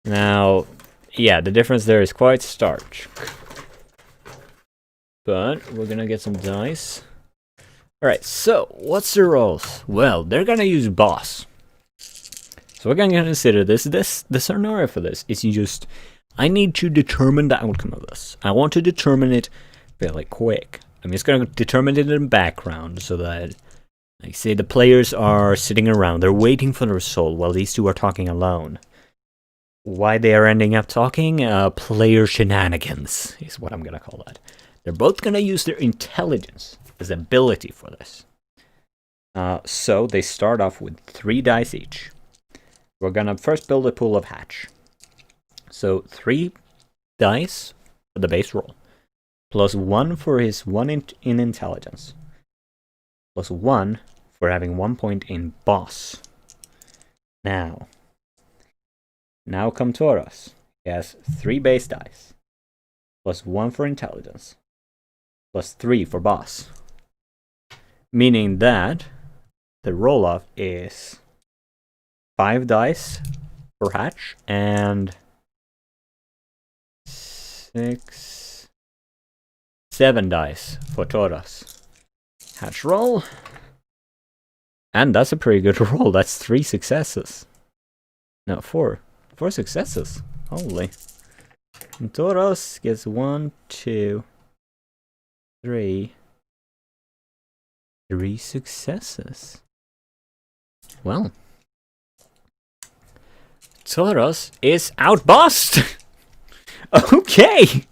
Now, yeah, the difference there is quite stark. But we're gonna get some dice. Alright, so what's the roles? Well, they're gonna use boss. So we're gonna consider this. The scenario for this is just, I need to determine the outcome of this. I want to determine it fairly quick. I'm just gonna determine it in the background so that, like, say the players are sitting around, they're waiting for the result while these two are talking alone. Why they are ending up talking? Player shenanigans is what I'm gonna call that. They're both gonna use their intelligence as ability for this. So they start off with 3 dice each. We're gonna first build a pool of Hatch. So 3 dice for the base roll, plus 1 for his 1 in intelligence, plus 1 for having 1 point in boss. Now come Tauros. He has 3 base dice, plus 1 for intelligence, plus 3 for boss. Meaning that the roll-off is 5 dice for Hatch and 6, 7 dice for Taurus. Hatch roll. And that's a pretty good roll. That's 3 successes. No, 4. 4 successes. Holy. And Taurus gets 1, 2, 3. 3 successes. Well. Taurus is outbossed! Okay!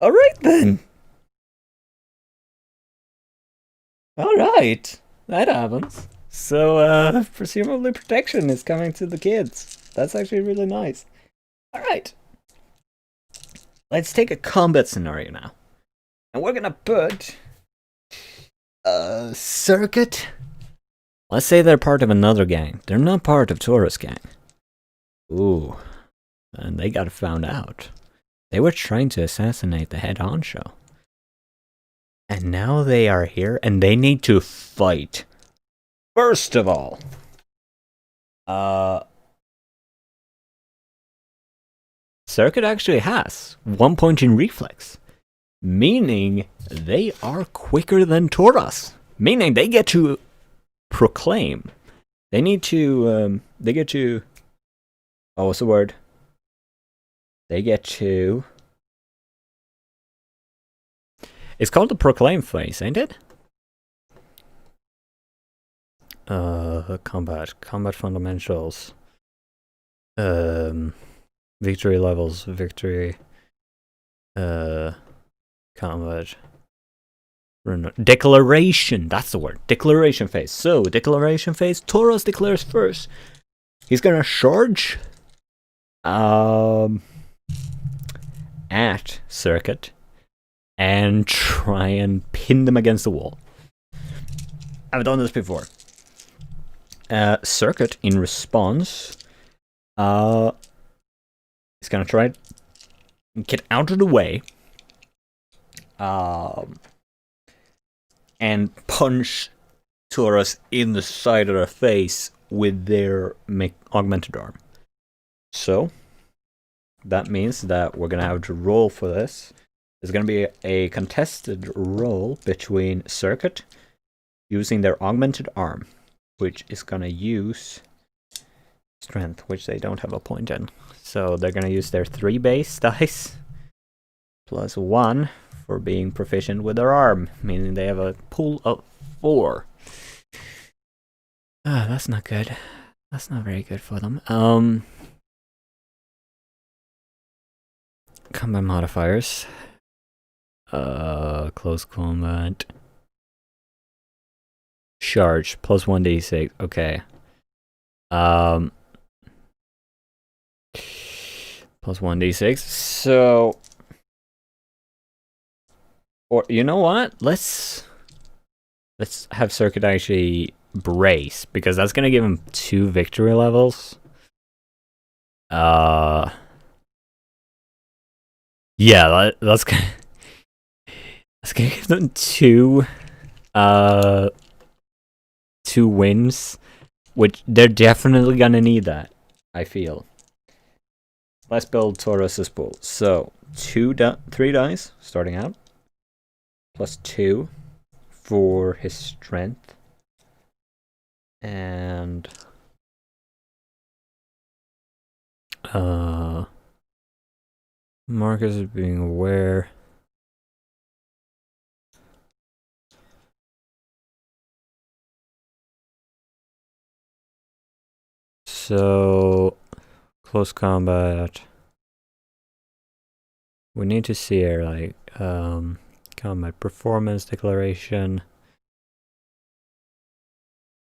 Alright then. Alright. That happens. So, presumably protection is coming to the kids. That's actually really nice. Alright. Let's take a combat scenario now. And we're gonna put... Circuit? Let's say they're part of another gang. They're not part of Taurus gang. Ooh. And they got found out. They were trying to assassinate the head honcho. And now they are here and they need to fight. First of all, Circuit actually has 1 point in reflex, meaning they are quicker than Taurus, meaning they get to proclaim. They need to, they get to, oh, what's the word? They get to, it's called the proclaim phase, ain't it? Combat fundamentals, victory levels, victory, combat, declaration, that's the word, declaration phase. So, declaration phase, Taurus declares first. He's gonna charge, at Circuit, and try and pin them against the wall. I've done this before. Circuit, in response, is gonna try and get out of the way, and punch Taurus in the side of the face with their augmented arm. So, that means that we're gonna have to roll for this. There's gonna be a contested roll between Circuit using their augmented arm, which is gonna use strength, which they don't have a point in. So they're gonna use their 3 base dice plus 1 for being proficient with their arm, meaning they have a pool of 4. Ah, that's not good. That's not very good for them. Combat modifiers. Close combat. Charge plus 1d6. Okay. Plus 1d6. So, or you know what? Let's have Circuit actually brace, because that's gonna give him 2 victory levels. Yeah, that's gonna give them 2 wins, which they're definitely gonna need that, I feel. Let's build Taurus's pool. So 3 dice starting out, plus 2 for his strength, and Marcus is being aware. So, close combat. We need to see here, like, combat performance declaration.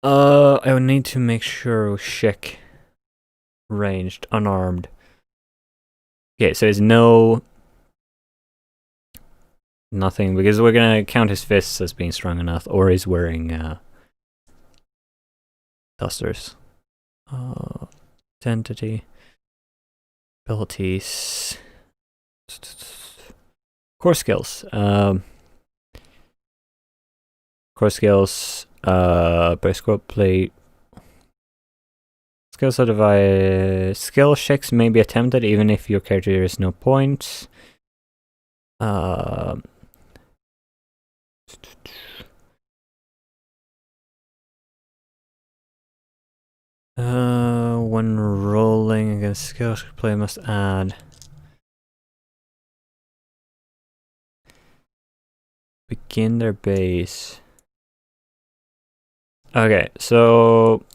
I would need to make sure Shik ranged, unarmed. Okay, so there's nothing, because we're gonna count his fists as being strong enough, or he's wearing dusters. Identity, abilities, core skills. Core skills. Periscope plate, Skill set of skill checks may be attempted even if your character is no points. When rolling against skills, the player must add begin their base. Okay, so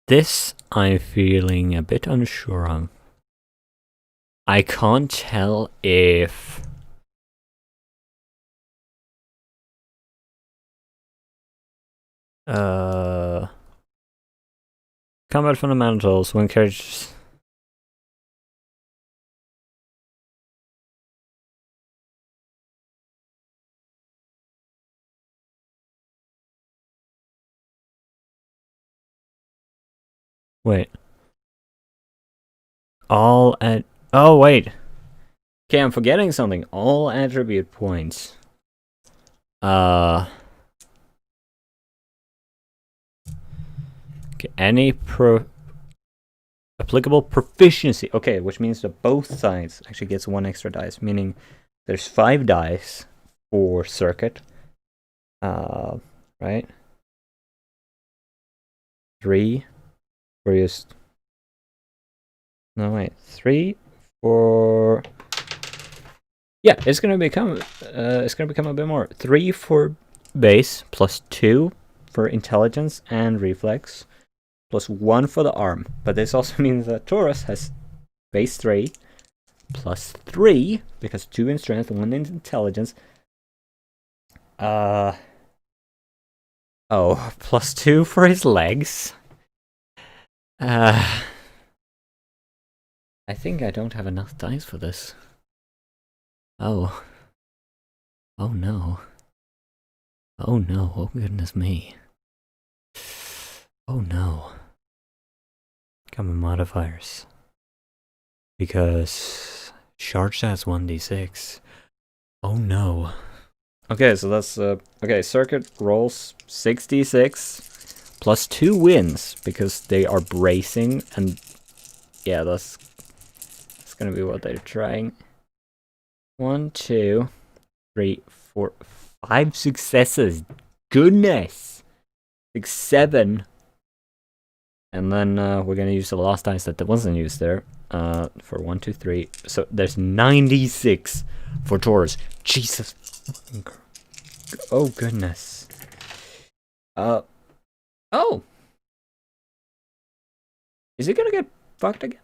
this I'm feeling a bit unsure on. I can't tell if combat fundamentals when characters. Wait. All at. Oh, wait. Okay, I'm forgetting something. All attribute points. Okay, any applicable proficiency. Okay, which means that both sides actually gets 1 extra dice, meaning there's 5 dice for circuit. Right? 3 for just. No, wait. 3 for. Yeah, it's gonna become a bit more. 3 for base, plus 2 for intelligence and reflex, plus 1 for the arm. But this also means that Taurus has base 3, plus 3, because 2 in strength and 1 in intelligence. Oh, plus 2 for his legs. I think I don't have enough dice for this. Oh. Oh no. Oh no, oh goodness me. Oh no. Common modifiers. Because charge has 1d6. Oh no. Okay, so that's okay, circuit rolls 6d6 plus 2 wins because they are bracing, and yeah, that's gonna be what they're trying. 1, 2, 3, 4, 5 successes. Goodness! 6, 7. And then we're gonna use the last dice that wasn't used there. For 1, 2, 3. So there's 96 for Taurus. Jesus. Oh goodness. Oh. Is he gonna get fucked again?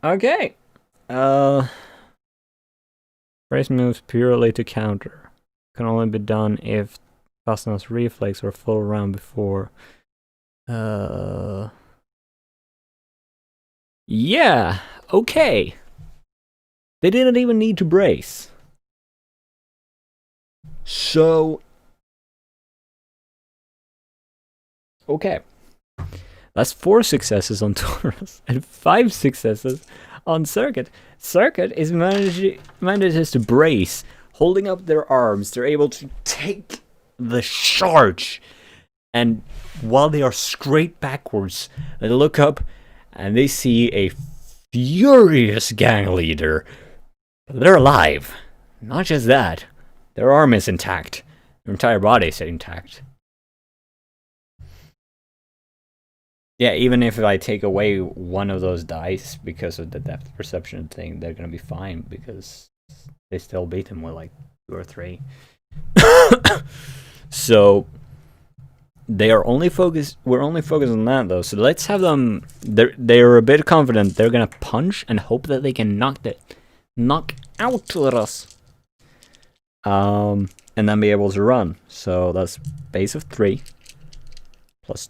Okay. Brace moves purely to counter. Can only be done if Fasna's reflex or full round before. Yeah. Okay. They didn't even need to brace. So. Okay. That's 4 successes on Taurus and 5 successes on Circuit. Circuit is manages to brace, holding up their arms. They're able to take the charge, and while they are straight backwards, they look up and they see a furious gang leader. They're alive. Not just that, their arm is intact. Their entire body is intact. Yeah, even if I take away one of those dice because of the depth perception thing, they're gonna be fine because they still beat him with like 2 or 3. So they are only focused. We're only focused on that though. So let's have them. They're a bit confident. They're gonna punch and hope that they can knock out us. And then be able to run. So that's base of 3 plus.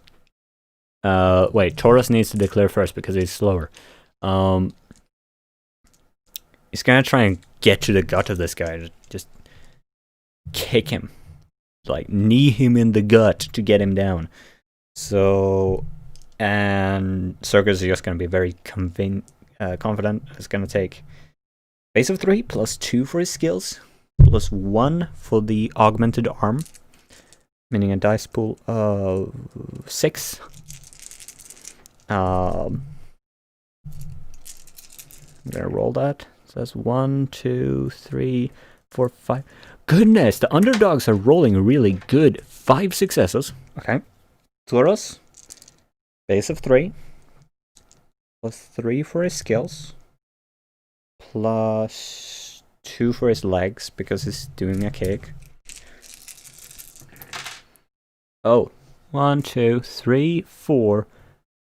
Wait, Taurus needs to declare first because he's slower. He's gonna try and get to the gut of this guy. Just kick him. Like, knee him in the gut to get him down. So, and Circus is just gonna be very confident. It's gonna take base of 3 plus 2 for his skills. +1 for the augmented arm, meaning a dice pool of 6. I'm gonna roll that. So that's 1, 2, 3, 4, 5. Goodness, the underdogs are rolling really good. 5 successes. Okay. Toros, base of 3, +3 for his skills, +2 for his legs because he's doing a kick. Oh, 1, 2, 3, 4,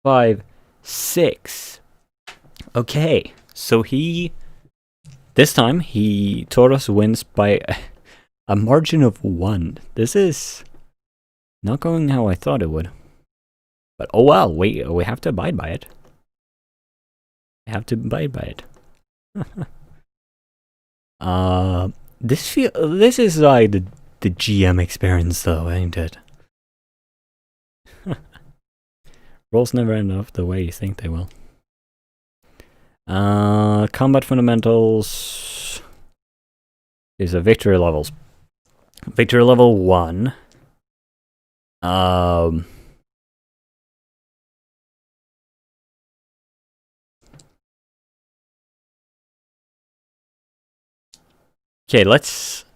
5, 6. Okay, so this time Toros wins by a margin of 1. This is not going how I thought it would. But oh well, we have to abide by it. We have to abide by it. This is like the GM experience though, ain't it? Rolls never end up the way you think they will. Combat fundamentals. These are victory levels. Victory level 1. Okay, let's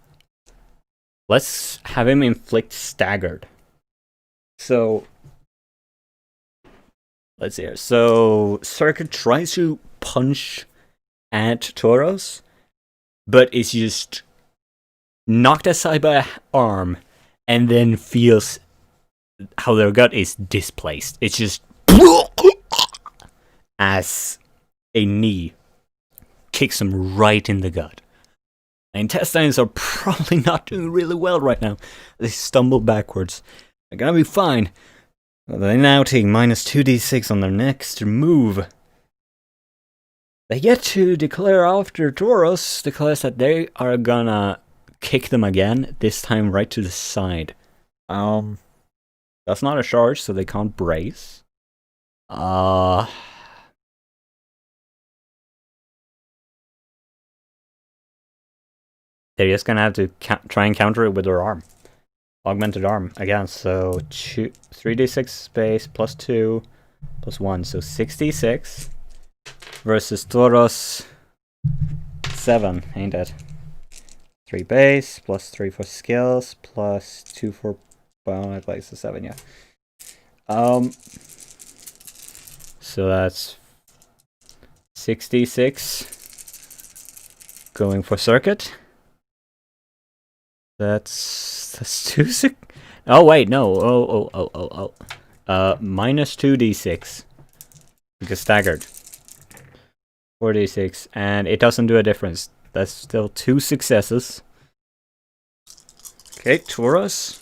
have him inflict staggered. So let's see here. So Circuit tries to punch at Toros, but is just knocked aside by an arm, and then feels how their gut is displaced. It's just as a knee kicks them right in the gut. The intestines are probably not doing really well right now. They stumble backwards. They're gonna be fine. They now take -2d6 on their next move. They get to declare after Toros declares that they are gonna kick them again, this time right to the side. That's not a charge, so they can't brace. They're just gonna have to try and counter it with their arm. Augmented arm again, so 3d6 space +2 +1, so 6d6 versus Toros 7, ain't it? 3 base +3 for skills +2 for bonus, like so 7, yeah. So that's 6d6 going for Circuit. That's 2 sick. Oh wait, no. -2d6 because staggered. 4d6, and it doesn't do a difference. That's still 2 successes. Okay, Toros.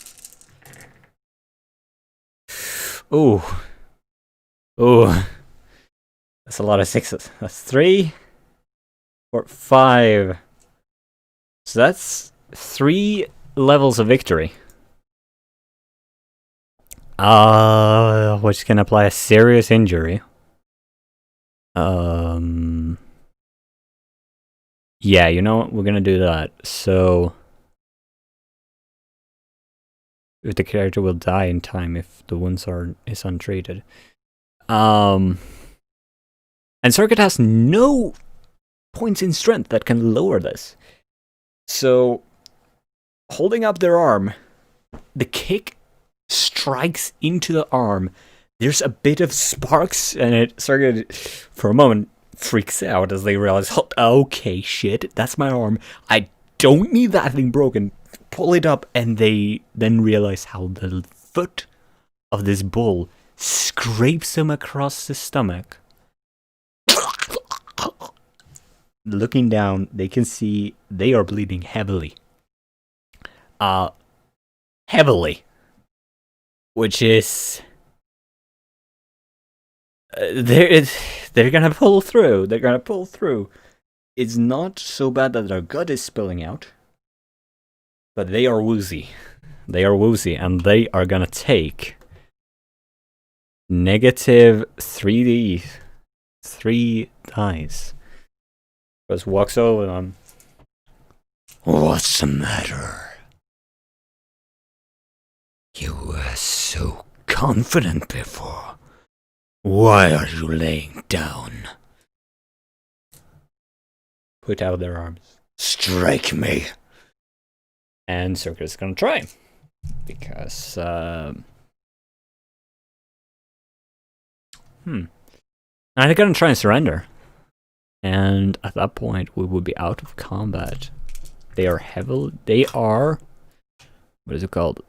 Ooh. That's a lot of 6s. That's 3, 4, 5. So that's 3 levels of victory. Which can apply a serious injury. Yeah, you know what? We're gonna do that. So if the character will die in time if the wounds is untreated. And Circuit has no points in strength that can lower this. So holding up their arm, the kick strikes into the arm. There's a bit of sparks, and Circuit, for a moment, freaks out as they realize, okay, shit, that's my arm. I don't need that thing broken. Pull it up, and they then realize how the foot of this bull scrapes them across the stomach. Looking down, they can see they are bleeding heavily. Heavily. Which is... they're gonna pull through. They're gonna pull through. It's not so bad that their gut is spilling out. But they are woozy. They are woozy, and they are gonna take -3d. 3 dice. Just walks over them. What's the matter? You were so confident before. Why are you laying down? Put out their arms. Strike me. And Circus is gonna try. Because, and they're gonna try and surrender. And at that point, we would be out of combat. They are what is it called?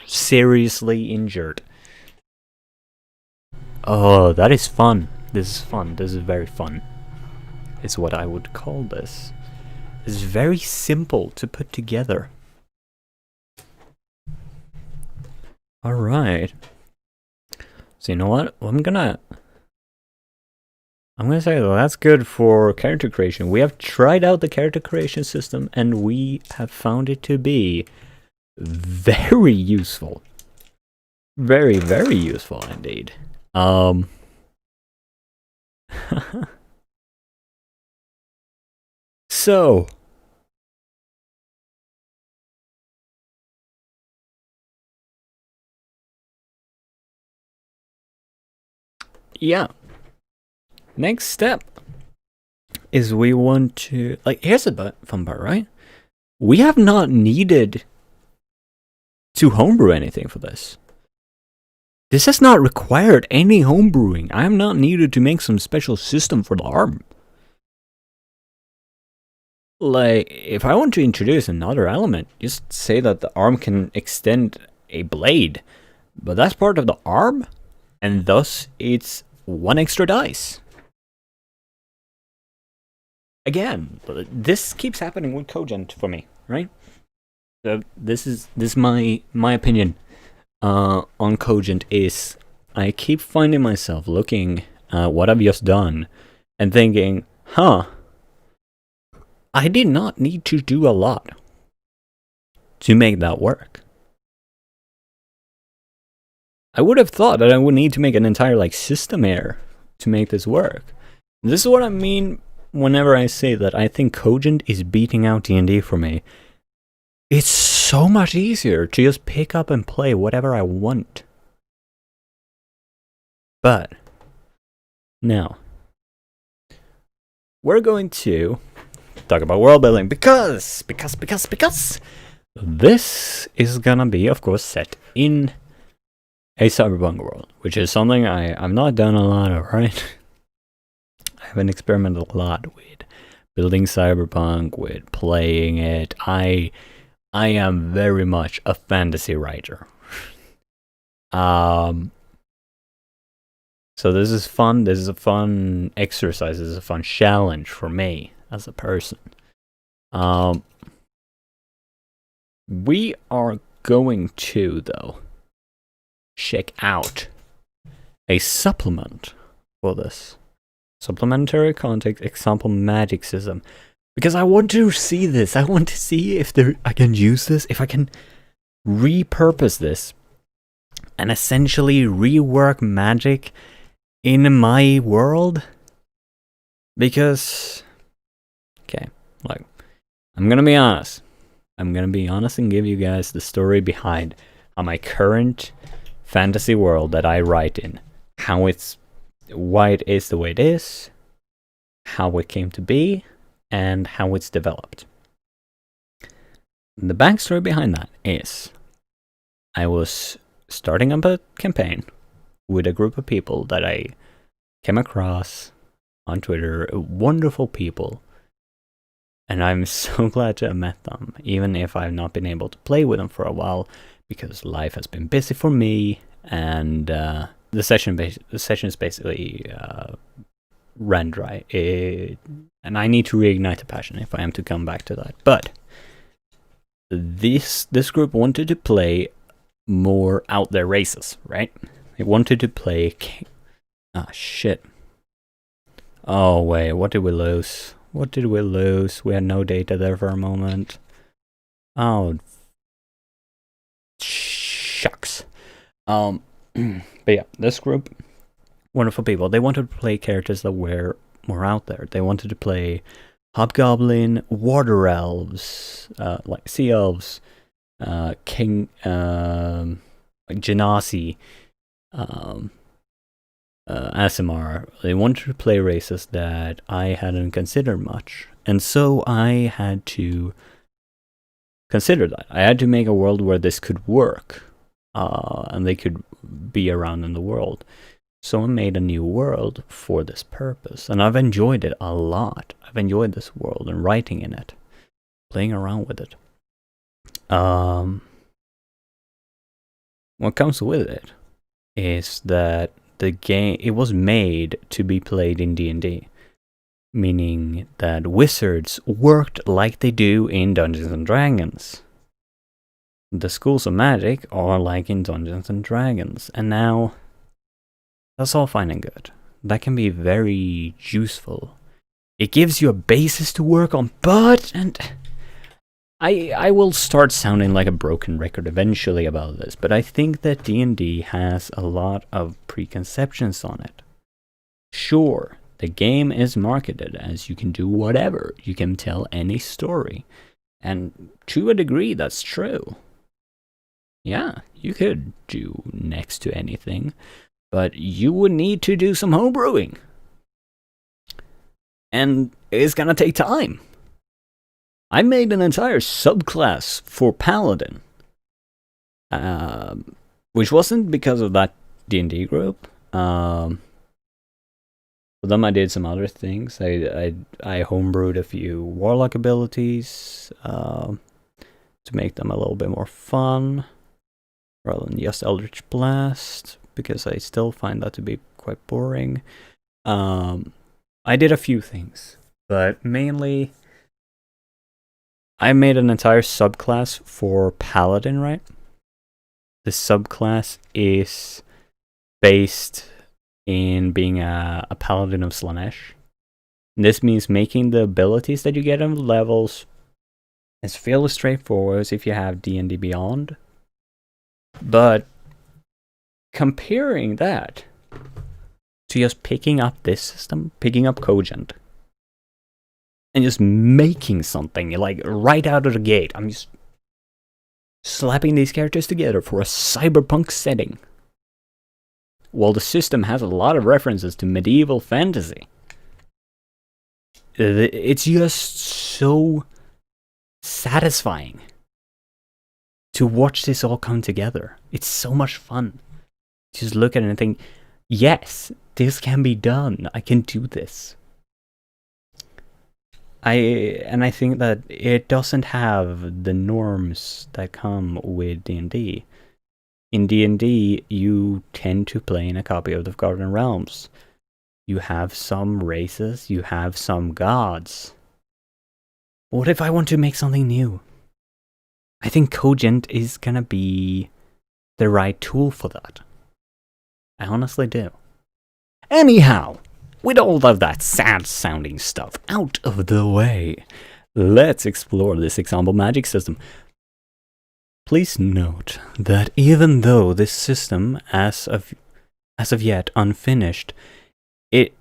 Seriously injured. Oh, that is fun. This is fun. This is very fun. Is what I would call this. It's very simple to put together. Alright. So you know what? I'm gonna say that's good for character creation. We have tried out the character creation system and we have found it to be very useful. Very, very useful indeed. So yeah. Next step is we want to, like, here's the fun part, right? We have not needed to homebrew anything for this. This has not required any homebrewing. I am not needed to make some special system for the arm. Like, if I want to introduce another element, just say that the arm can extend a blade. But that's part of the arm, and thus it's one extra dice. Again, this keeps happening with Cogent for me, right? So this is my opinion on Cogent is I keep finding myself looking at what I've just done and thinking, I did not need to do a lot to make that work. I would have thought that I would need to make an entire system here to make this work. This is what I mean whenever I say that I think Cogent is beating out D&D for me. It's so much easier to just pick up and play whatever I want. But now we're going to talk about world building because this is gonna be, of course, set in a cyberpunk world, which is something I've not done a lot of, right? I haven't experimented a lot with building cyberpunk, with playing it. I am very much a fantasy writer. So this is fun. This is a fun exercise. This is a fun challenge for me as a person. We are going to, though, check out a supplement for this. Supplementary context example magic system. Because I want to see this. I want to see if I can use this, if I can repurpose this and essentially rework magic in my world. Because, okay, like, I'm gonna be honest. I'm gonna be honest and give you guys the story behind how my current fantasy world that I write in, why it is the way it is, how it came to be, and how it's developed. The backstory behind that is I was starting up a campaign with a group of people that I came across on Twitter, wonderful people, and I'm so glad to have met them, even if I've not been able to play with them for a while because life has been busy for me, and the session is basically ran dry, and I need to reignite the passion if I am to come back to that. But this group wanted to play more out there races, right? They wanted to play. Shit. Oh wait, what did we lose? What did we lose? We had no data there for a moment. Oh, shucks. But yeah, this group, wonderful people. They wanted to play characters that were more out there. They wanted to play hobgoblin, water elves, like sea elves, king, like Genasi, Asimar. They wanted to play races that I hadn't considered much, and so I had to consider that. I had to make a world where this could work, and they could be around in the world. So I made a new world for this purpose, and I've enjoyed it a lot. I've enjoyed this world and writing in it, playing around with it. What comes with it is that the game, it was made to be played in D&D, meaning that wizards worked like they do in Dungeons and Dragons. The schools of magic are like in Dungeons and Dragons, and now that's all fine and good. That can be very useful. It gives you a basis to work on, but, and I will start sounding like a broken record eventually about this, but I think that D&D has a lot of preconceptions on it. Sure, the game is marketed as you can do whatever, you can tell any story, and to a degree that's true. Yeah, you could do next to anything, but you would need to do some homebrewing. And it's gonna take time. I made an entire subclass for Paladin, which wasn't because of that D&D group. For them, I did some other things. I homebrewed a few warlock abilities to make them a little bit more fun, rather than just Eldritch Blast, because I still find that to be quite boring. I did a few things, but mainly I made an entire subclass for Paladin, right? The subclass is based in being a Paladin of Slaanesh. This means making the abilities that you get on the levels as fairly straightforward as if you have D&D Beyond. But comparing that to just picking up this system, picking up Cogent, and just making something, like, right out of the gate. I'm just slapping these characters together for a cyberpunk setting. While the system has a lot of references to medieval fantasy. It's just so satisfying to watch this all come together. It's so much fun. Just look at it and think, yes, this can be done. I can do this. I think that it doesn't have the norms that come with D&D. In D&D, you tend to play in a copy of the Forgotten Realms. You have some races, you have some gods. What if I want to make something new? I think Cogent is gonna be the right tool for that. I honestly do. Anyhow, with all of that sad-sounding stuff out of the way, let's explore this example magic system. Please note that even though this system, as of yet unfinished, it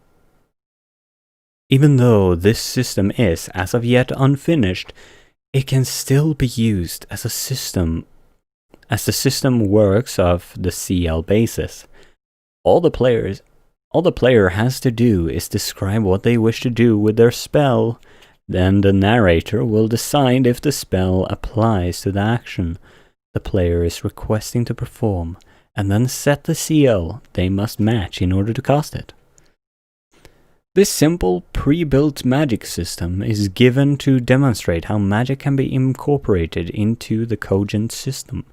can still be used as a system, as the system works off the CL basis. All the player has to do is describe what they wish to do with their spell. Then the narrator will decide if the spell applies to the action the player is requesting to perform, and then set the CL they must match in order to cast it. This simple pre-built magic system is given to demonstrate how magic can be incorporated into the Cogent system.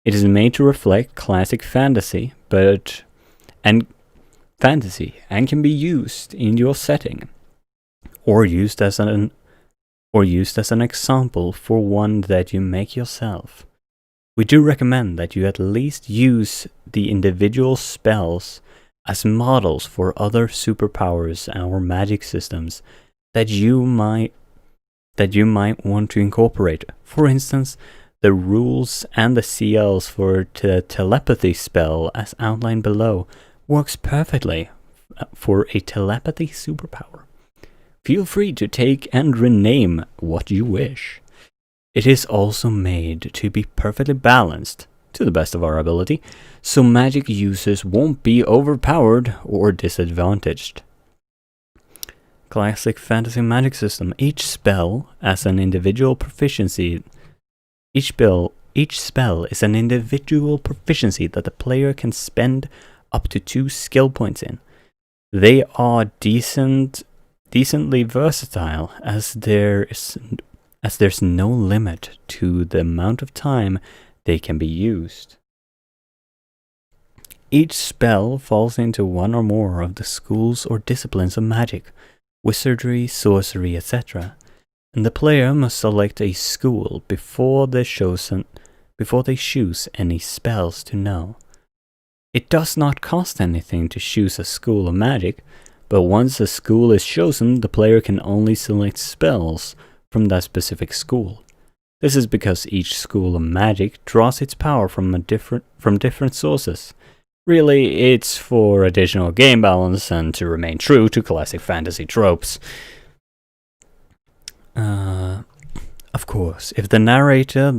It is made to reflect classic fantasy, and can be used in your setting, or used as an example for one that you make yourself. We do recommend that you at least use the individual spells as models for other superpowers or magic systems that you might want to incorporate. For instance, the rules and the CLs for the telepathy spell, as outlined below, works perfectly for a telepathy superpower. Feel free to take and rename what you wish. It is also made to be perfectly balanced, to the best of our ability, so magic users won't be overpowered or disadvantaged. Classic fantasy magic system. Each spell as an individual proficiency. Each spell is an individual proficiency that the player can spend up to 2 skill points in. They are decently versatile as there's no limit to the amount of time they can be used. Each spell falls into one or more of the schools or disciplines of magic, wizardry, sorcery, etc., and the player must select a school before they choose any spells to know. It does not cost anything to choose a school of magic, but once a school is chosen, the player can only select spells from that specific school. This is because each school of magic draws its power from different sources. Really, it's for additional game balance and to remain true to classic fantasy tropes. Of course, if the narrator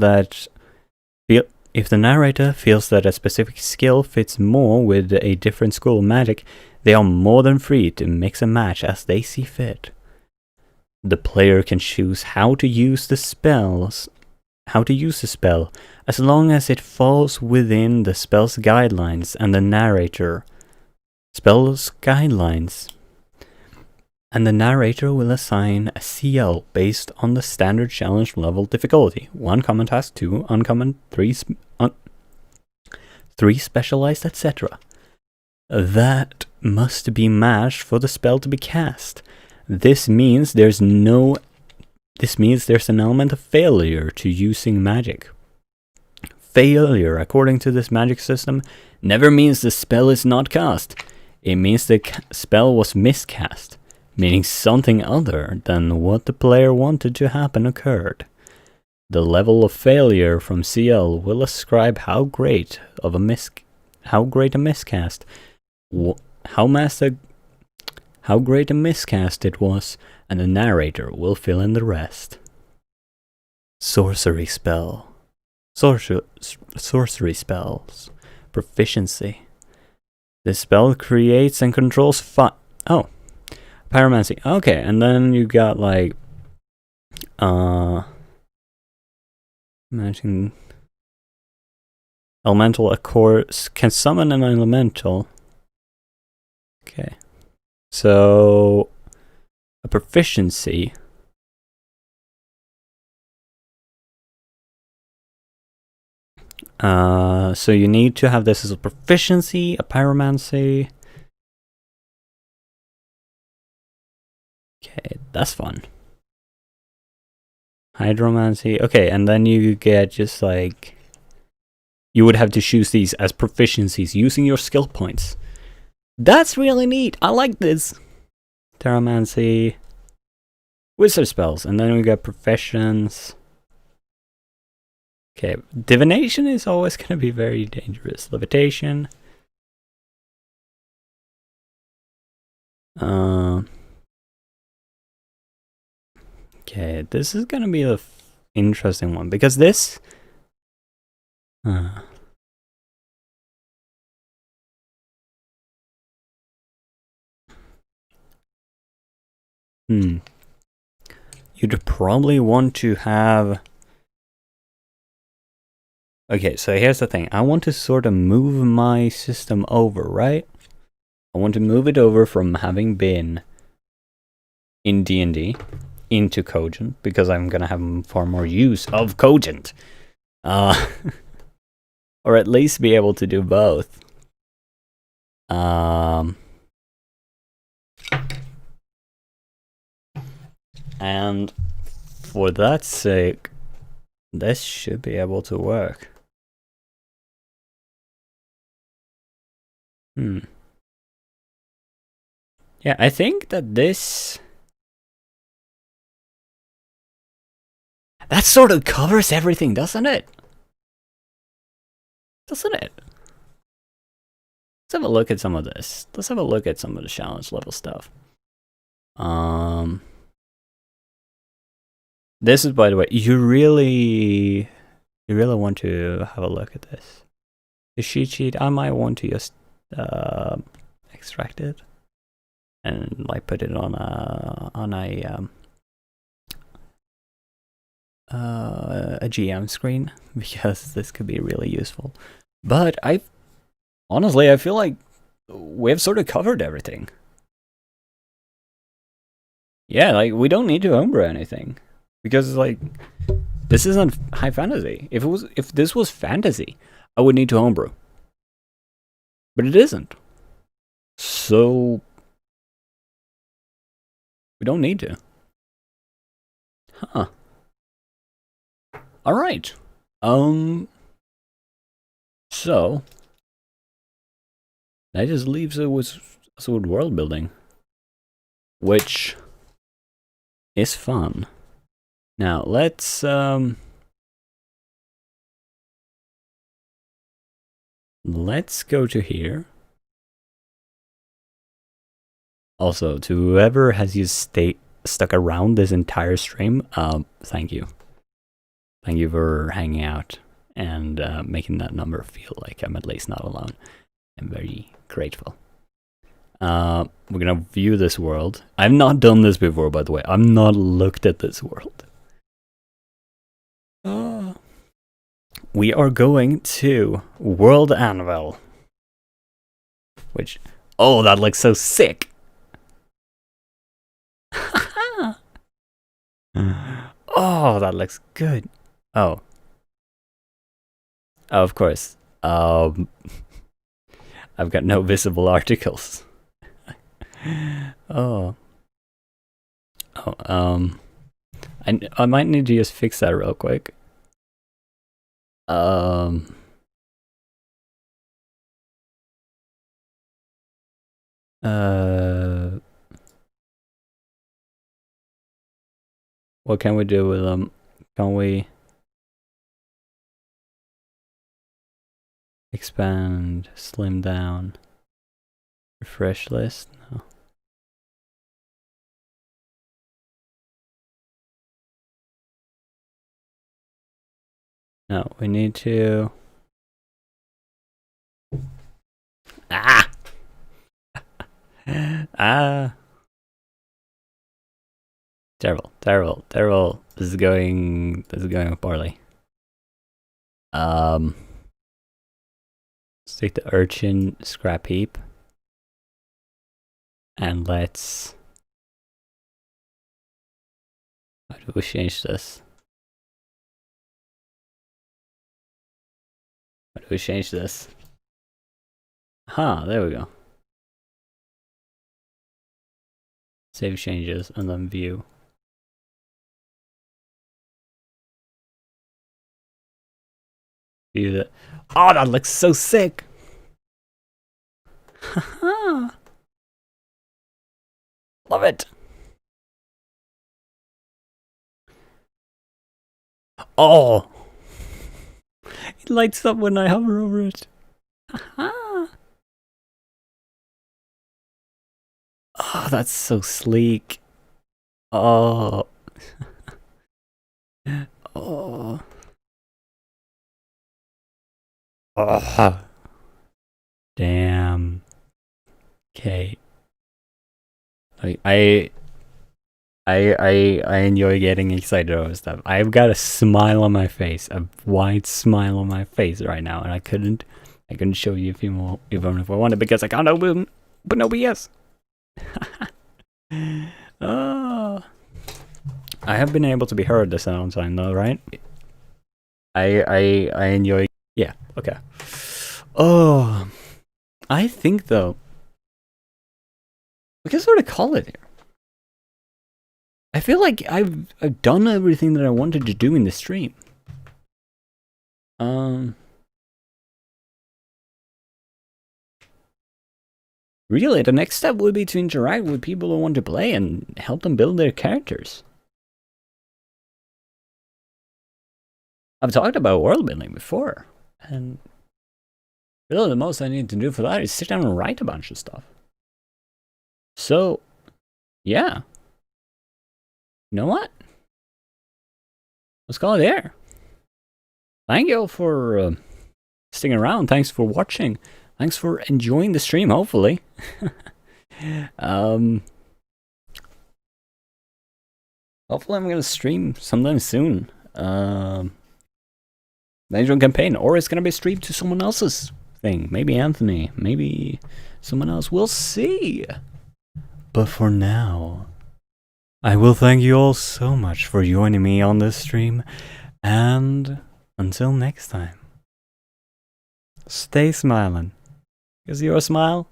feels that a specific skill fits more with a different school of magic, they are more than free to mix and match as they see fit. The player can choose how to use the spell, as long as it falls within the spell's guidelines and the narrator will assign a CL based on the standard challenge level difficulty. 1 common task, 2 uncommon, 3 specialized, etc. That must be matched for the spell to be cast. This means there's an element of failure to using magic. Failure, according to this magic system, never means the spell is not cast. It means the spell was miscast, meaning something other than what the player wanted to happen occurred. The level of failure from CL will ascribe how great a miscast it was, and the narrator will fill in the rest. Sorcery spells. Proficiency. This spell creates and controls pyromancy. Okay, and then you got like managing elemental, of course, can summon an elemental. Okay. So a proficiency. So you need to have this as a proficiency, a pyromancy. Okay, that's fun. Hydromancy. Okay, and then you get just like... You would have to choose these as proficiencies using your skill points. That's really neat. I like this. Terramancy. Wizard spells. And then we got professions. Okay, divination is always going to be very dangerous. Levitation. Okay, this is going to be the interesting one because this... You'd probably want to have... Okay, so here's the thing. I want to sort of move my system over, right? I want to move it over from having been in D&D into Cogent, because I'm going to have far more use of Cogent. Or at least be able to do both. And for that sake, this should be able to work. Yeah, I think that this... That sort of covers everything, doesn't it? Doesn't it? Let's have a look at some of this. Let's have a look at some of the challenge level stuff. This is, by the way, you really want to have a look at this. The cheat sheet, I might want to just extract it and like put it on a GM screen, because this could be really useful. But honestly, I feel like we've sort of covered everything. Yeah, like we don't need to homebrew anything, because like this isn't high fantasy. If this was fantasy, I would need to homebrew. But it isn't. So we don't need to. Huh. Alright. So that just leaves it with world building, which is fun. Now let's go to here. Also, to whoever has stuck around this entire stream, thank you. Thank you for hanging out and making that number feel like I'm at least not alone. I'm very grateful. We're gonna view this world. I've not done this before, by the way. I've not looked at this world. We are going to World Anvil. Which, oh, that looks so sick. Oh, that looks good. Oh, of course. I've got no visible articles. I might need to just fix that real quick. What can we do with them? Can we expand, slim down, refresh list? No. No, we need to. Ah! Ah! Terrible, terrible, terrible. This is going poorly. Let's take the urchin scrap heap. And let's. How do we change this? How do we change this? Huh, there we go. Save changes and then view. View that. Oh, that looks so sick! Haha! Love it! Oh! It lights up when I hover over it. Haha! Oh, that's so sleek. Oh. Oh. Oh. Damn. Okay. I enjoy getting excited over stuff. I've got a smile on my face, a wide smile on my face right now, and I couldn't show you even if I wanted, because I can't open but OBS. Oh. I have been able to be heard this whole time though, right? I enjoy. Yeah. Okay. Oh, I think though we can sort of call it here. I feel like I've done everything that I wanted to do in the stream. Really, the next step would be to interact with people who want to play and help them build their characters. I've talked about world building before, and really the most I need to do for that is sit down and write a bunch of stuff. So, yeah. You know what? let's call it there. Thank you for sticking around. Thanks for watching. Thanks for enjoying the stream, hopefully. Hopefully I'm gonna stream sometime soon. Management campaign, or it's gonna be streamed to someone else's thing. Maybe Anthony, maybe someone else. We'll see. But for now, I will thank you all so much for joining me on this stream, and until next time, stay smiling, because your smile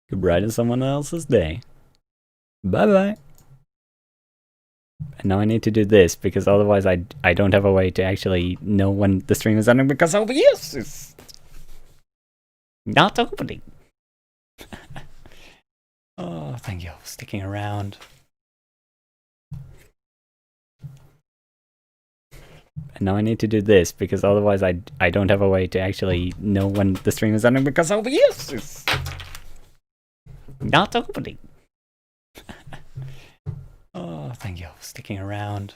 could brighten someone else's day. Bye bye. And now I need to do this, because otherwise I don't have a way to actually know when the stream is ending, because OBS is not opening. Oh, thank you for sticking around. And now I need to do this, because otherwise I don't have a way to actually know when the stream is ending, because OBS is not opening. Oh, thank you for sticking around.